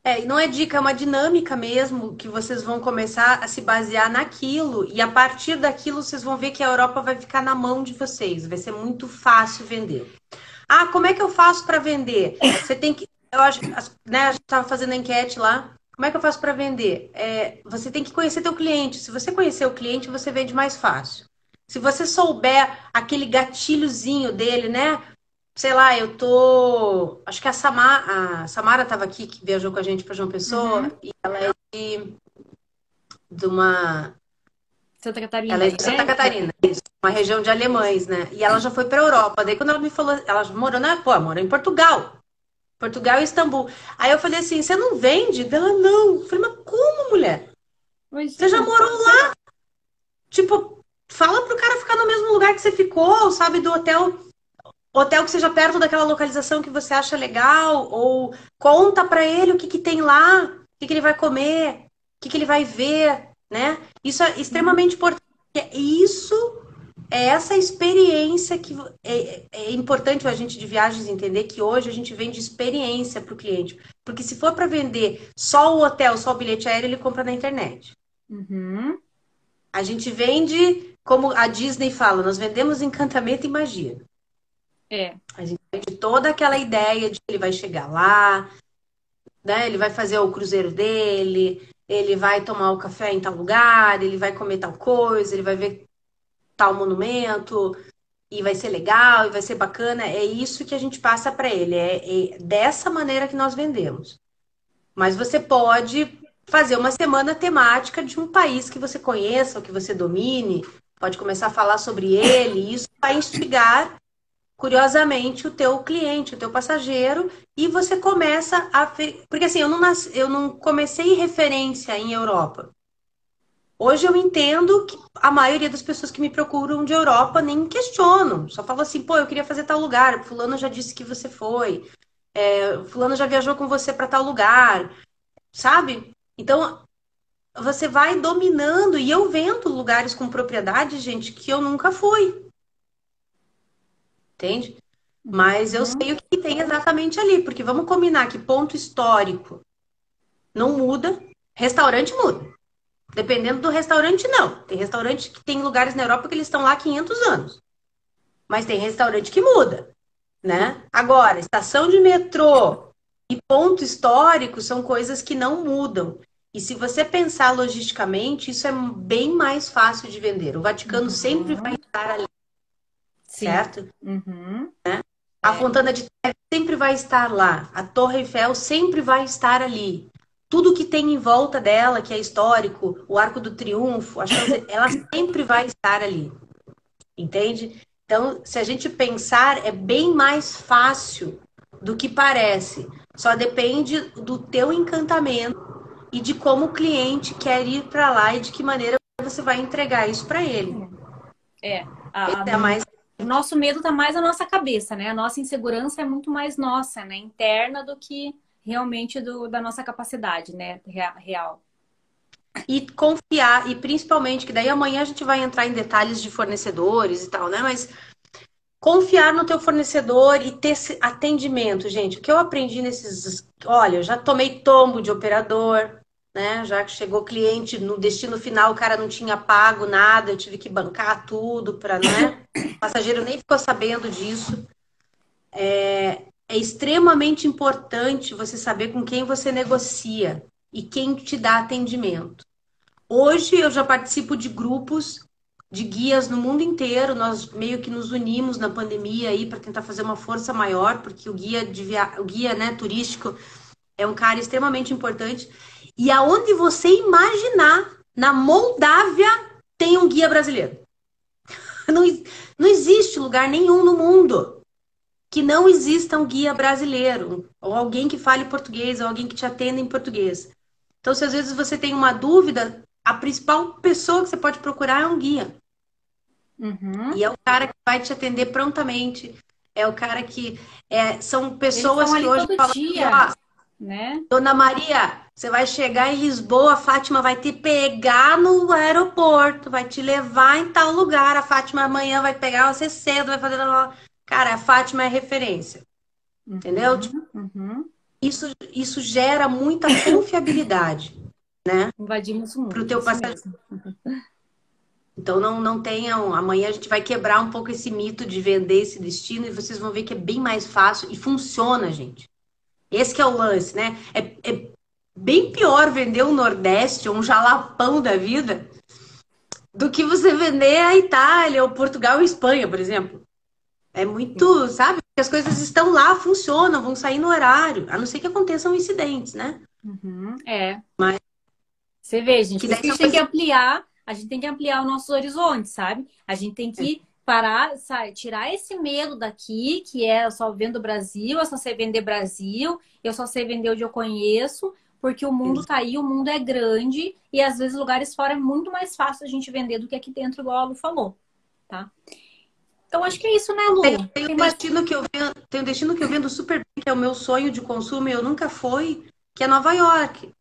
E não é dica, é uma dinâmica mesmo que vocês vão começar a se basear naquilo e a partir daquilo vocês vão ver que a Europa vai ficar na mão de vocês, vai ser muito fácil vender. Ah, como é que eu faço para vender? Você tem que, eu acho, né, a gente estava fazendo a enquete lá. Como é que eu faço para vender? Você tem que conhecer teu cliente. Se você conhecer o cliente, você vende mais fácil. Se você souber aquele gatilhozinho dele, né? Sei lá, eu tô. Acho que a Samara estava aqui, que viajou com a gente para João Pessoa, Uhum. e ela é de uma. Santa Ela Catarina, é de Santa né? Catarina, isso, uma região de alemães, né? E ela já foi para Europa. Daí quando ela me falou, ela morou morou em Portugal. Portugal e Istambul. Aí eu falei assim: você não vende? Ela não. Eu falei, mas como, mulher? Você já Imagina. morou lá? Tipo, fala pro cara ficar no mesmo lugar que você ficou, sabe, do hotel que seja perto daquela localização que você acha legal, ou conta pra ele o que que tem lá, o que que ele vai comer, o que que ele vai ver, né? Isso é Uhum. extremamente importante. Isso é essa experiência que é importante o agente de viagens entender que hoje a gente vende experiência para o cliente. Porque se for para vender só o hotel, só o bilhete aéreo, ele compra na internet. Uhum. A gente vende, como a Disney fala, nós vendemos encantamento e magia. É. A gente vende toda aquela ideia de que ele vai chegar lá, né? Ele vai fazer o cruzeiro dele, ele vai tomar o café em tal lugar, ele vai comer tal coisa, ele vai ver tal monumento, e vai ser legal, e vai ser bacana. É isso que a gente passa para ele. É dessa maneira que nós vendemos. Mas você pode fazer uma semana temática de um país que você conheça, ou que você domine, pode começar a falar sobre ele, e isso vai instigar, curiosamente, o teu cliente, o teu passageiro, e você começa a. Porque assim, eu não comecei referência em Europa. Hoje eu entendo que a maioria das pessoas que me procuram de Europa nem questionam. Só falam assim, pô, eu queria fazer tal lugar. Fulano já disse que você foi. Fulano já viajou com você para tal lugar. Sabe? Então, você vai dominando. E eu vendo lugares com propriedade, gente, que eu nunca fui. Entende? Mas eu Uhum. sei o que tem exatamente ali. Porque vamos combinar que ponto histórico não muda, restaurante muda. Dependendo do restaurante, não. Tem restaurante que tem lugares na Europa que eles estão lá há 500 anos. Mas tem restaurante que muda, né? Agora, estação de metrô e ponto histórico são coisas que não mudam. E se você pensar logisticamente, isso é bem mais fácil de vender. O Vaticano sempre vai Uhum. estar ali, Sim. certo? Uhum. A É. Fontana de Trevi sempre vai estar lá. A Torre Eiffel sempre vai estar ali. Tudo que tem em volta dela, que é histórico, o Arco do Triunfo, a Champs-Élysées, ela sempre vai estar ali. Entende? Então, se a gente pensar, é bem mais fácil do que parece. Só depende do teu encantamento e de como o cliente quer ir para lá e de que maneira você vai entregar isso para ele. É. Esse é mais. O nosso medo tá mais na nossa cabeça, né? A nossa insegurança é muito mais nossa, né? Interna do que realmente da nossa capacidade, né? Real. E confiar, e principalmente, que daí amanhã a gente vai entrar em detalhes de fornecedores e tal, né? Mas confiar no teu fornecedor e ter esse atendimento, gente. O que eu aprendi nesses. Olha, eu já tomei tombo de operador, né? Já que chegou cliente no destino final, o cara não tinha pago nada, eu tive que bancar tudo para, né? O passageiro nem ficou sabendo disso. É extremamente importante você saber com quem você negocia e quem te dá atendimento. Hoje eu já participo de grupos de guias no mundo inteiro. Nós meio que nos unimos na pandemia aí para tentar fazer uma força maior, porque o guia, né, turístico é um cara extremamente importante. E aonde você imaginar, na Moldávia tem um guia brasileiro. Não, não existe lugar nenhum no mundo que não exista um guia brasileiro, ou alguém que fale português, ou alguém que te atenda em português. Então, se às vezes você tem uma dúvida, a principal pessoa que você pode procurar é um guia. Uhum. E é o cara que vai te atender prontamente. É o cara que... são Eles pessoas estão que ali hoje todo falam assim, dia, ó, né? Dona Maria, você vai chegar em Lisboa, a Fátima vai te pegar no aeroporto, vai te levar em tal lugar. A Fátima amanhã vai pegar você cedo, vai fazer... Cara, a Fátima é referência, entendeu? Tipo, Uhum, uhum. isso gera muita confiabilidade, né, Invadimos o para o mundo, teu isso passageiro. mesmo. Então não tenham. Amanhã a gente vai quebrar um pouco esse mito de vender esse destino e vocês vão ver que é bem mais fácil e funciona, gente. Esse que é o lance, né? É bem pior vender o Nordeste ou um Jalapão da vida do que você vender a Itália ou Portugal e Espanha, por exemplo. É muito, sabe? Porque as coisas estão lá, funcionam, vão sair no horário, a não ser que aconteçam incidentes, né? Uhum, é. Mas Você vê, gente, que por isso daí que a são gente tem que coisas. ampliar, a gente tem que ampliar os nossos horizontes, sabe? A gente tem que parar, sabe, tirar esse medo daqui, que é eu só vendo Brasil, eu só sei vender Brasil, eu só sei vender onde eu conheço, porque o mundo tá aí, o mundo é grande e às vezes lugares fora é muito mais fácil a gente vender do que aqui dentro, igual a Lu falou, tá? Então acho que é isso, né, Lu? Tem um Tem mais. destino que eu vendo, tem um destino que eu vendo super bem, que é o meu sonho de consumo e eu nunca fui, que é Nova York.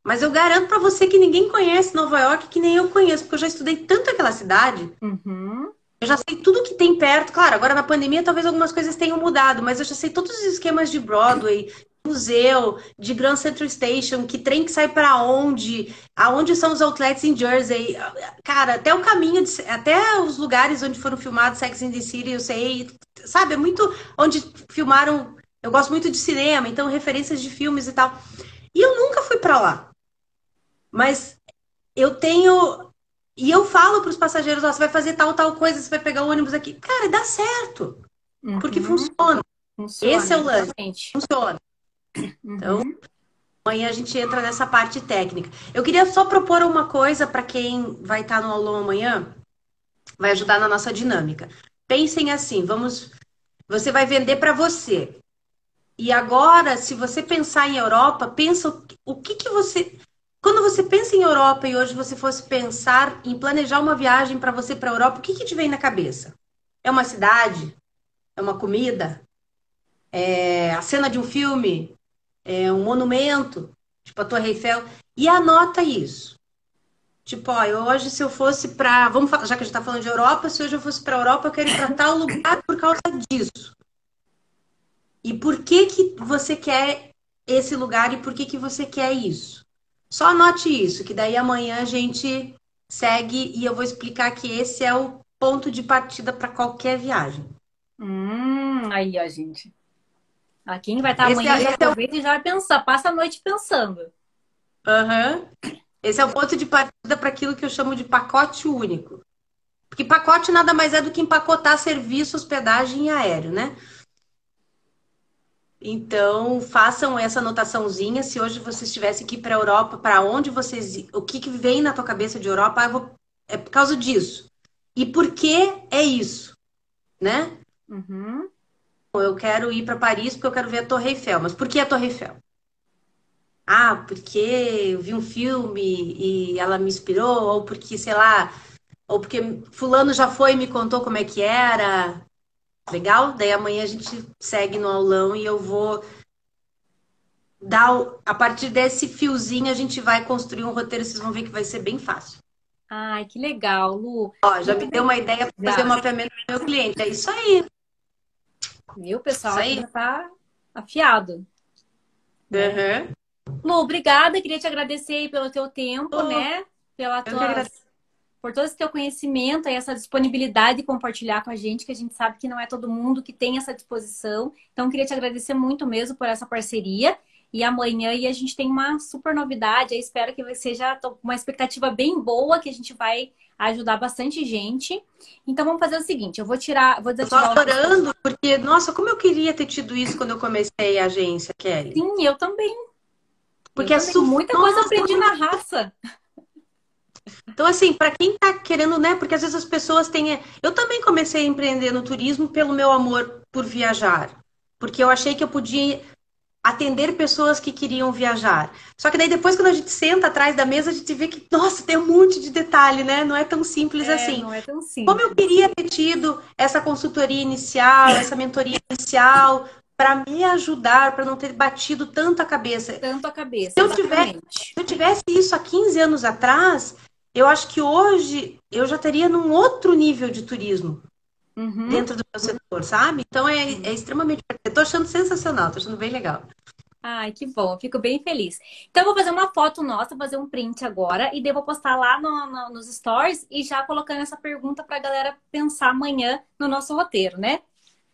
Mas eu garanto pra você que ninguém conhece Nova York que nem eu conheço, porque eu já estudei tanto aquela cidade. Uhum. Eu já sei tudo que tem perto. Claro, agora na pandemia talvez algumas coisas tenham mudado, mas eu já sei todos os esquemas de Broadway, museu, de Grand Central Station, que trem que sai pra onde, aonde são os outlets em Jersey. Cara, até o caminho, até os lugares onde foram filmados Sex and the City, eu sei. Sabe, é muito onde filmaram. Eu gosto muito de cinema, então referências de filmes e tal. E eu nunca fui pra lá. Mas eu tenho. E eu falo para os passageiros: ó, você vai fazer tal coisa, você vai pegar o ônibus aqui. Cara, dá certo, porque Uhum. funciona. Esse Funciona, é o lance, exatamente. funciona. Então, Uhum. amanhã a gente entra nessa parte técnica. Eu queria só propor uma coisa para quem vai estar no aulão amanhã, vai ajudar na nossa dinâmica. Pensem assim: você vai vender para você. E agora, se você pensar em Europa, pensa o que que você. Quando você pensa em Europa e hoje você fosse pensar em planejar uma viagem para você para a Europa, o que que te vem na cabeça? É uma cidade? É uma comida? É a cena de um filme? É um monumento? Tipo a Torre Eiffel? E anota isso. Tipo, ó, hoje se eu fosse para, vamos falar, já que a gente está falando de Europa, se hoje eu fosse para a Europa, eu quero ir para tal lugar por causa disso. E por que que você quer esse lugar e por que que você quer isso? Só anote isso, que daí amanhã a gente segue e eu vou explicar que esse é o ponto de partida para qualquer viagem. Aí, ó, gente. Quem vai estar Esse amanhã é, já esse é o, aproveita e já vai pensar, passa a noite pensando. Aham. Esse é o ponto de partida para aquilo que eu chamo de pacote único. Porque pacote nada mais é do que empacotar serviço, hospedagem e aéreo, né? Então, façam essa anotaçãozinha. Se hoje vocês tivessem que ir para a Europa, para onde vocês. O que que vem na tua cabeça de Europa? É por causa disso. E por que é isso? Né? Uhum. Eu quero ir para Paris porque eu quero ver a Torre Eiffel. Mas por que a Torre Eiffel? Ah, porque eu vi um filme e ela me inspirou, ou porque, sei lá, ou porque fulano já foi e me contou como é que era. Legal? Daí amanhã a gente segue no aulão e eu vou a partir desse fiozinho a gente vai construir um roteiro, vocês vão ver que vai ser bem fácil. Ai, que legal, Lu. Ó, já me Muito deu bem. uma ideia para fazer o Já. mapeamento do meu cliente. É isso aí. Meu pessoal Isso aqui aí. já tá afiado, né? Uhum. Lu, obrigada. Queria te agradecer aí pelo teu tempo, Oh, né? Pela eu que agradeço. por todo esse teu conhecimento e essa disponibilidade de compartilhar com a gente, que a gente sabe que não é todo mundo que tem essa disposição. Então, queria te agradecer muito mesmo por essa parceria. E amanhã aí a gente tem uma super novidade. Eu espero que seja uma expectativa bem boa, que a gente vai ajudar bastante gente. Então, vamos fazer o seguinte: vou Eu tô desativar o pessoal. adorando, porque, nossa, como eu queria ter tido isso quando eu comecei a agência, Kelly. Sim, eu também. Eu Porque é também. Muita coisa nossa, aprendi na raça. Então, assim, para quem tá querendo, né? Porque às vezes as pessoas têm. Eu também comecei a empreender no turismo pelo meu amor por viajar. Porque eu achei que eu podia atender pessoas que queriam viajar. Só que daí depois, quando a gente senta atrás da mesa, a gente vê que, nossa, tem um monte de detalhe, né? Não é tão simples É, assim. não é tão Como eu simples. queria ter tido essa consultoria inicial, essa mentoria inicial, para me ajudar, para não ter batido tanto a cabeça. Se Tanto a cabeça, eu tivesse, exatamente. se eu tivesse isso há 15 anos atrás, eu acho que hoje eu já estaria num outro nível de turismo Uhum. dentro do meu setor, sabe? Então é extremamente. Eu tô achando sensacional, tô achando bem legal. Ai, que bom, eu fico bem feliz. Então, eu vou fazer uma foto nossa, vou fazer um print agora e devo postar lá nos stories e já colocando essa pergunta pra galera pensar amanhã no nosso roteiro, né?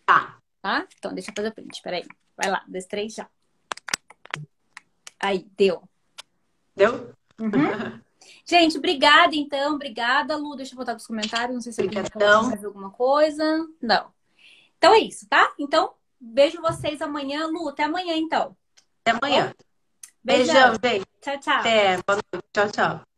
Tá, Tá? Então, deixa eu fazer o print, peraí. Vai lá, 2, 3, já. Aí, deu. deu? Uhum. Gente, obrigada então, obrigada, Lu. Deixa eu voltar pros comentários, não sei se alguém quer colocar Obrigadão. mais alguma coisa. Não. Então é isso, tá? Então, beijo vocês amanhã, Lu. Até amanhã, então. Até Tá bom? amanhã. Beijão, Beijão. gente. Tchau, tchau. Até. Boa noite. Tchau, tchau.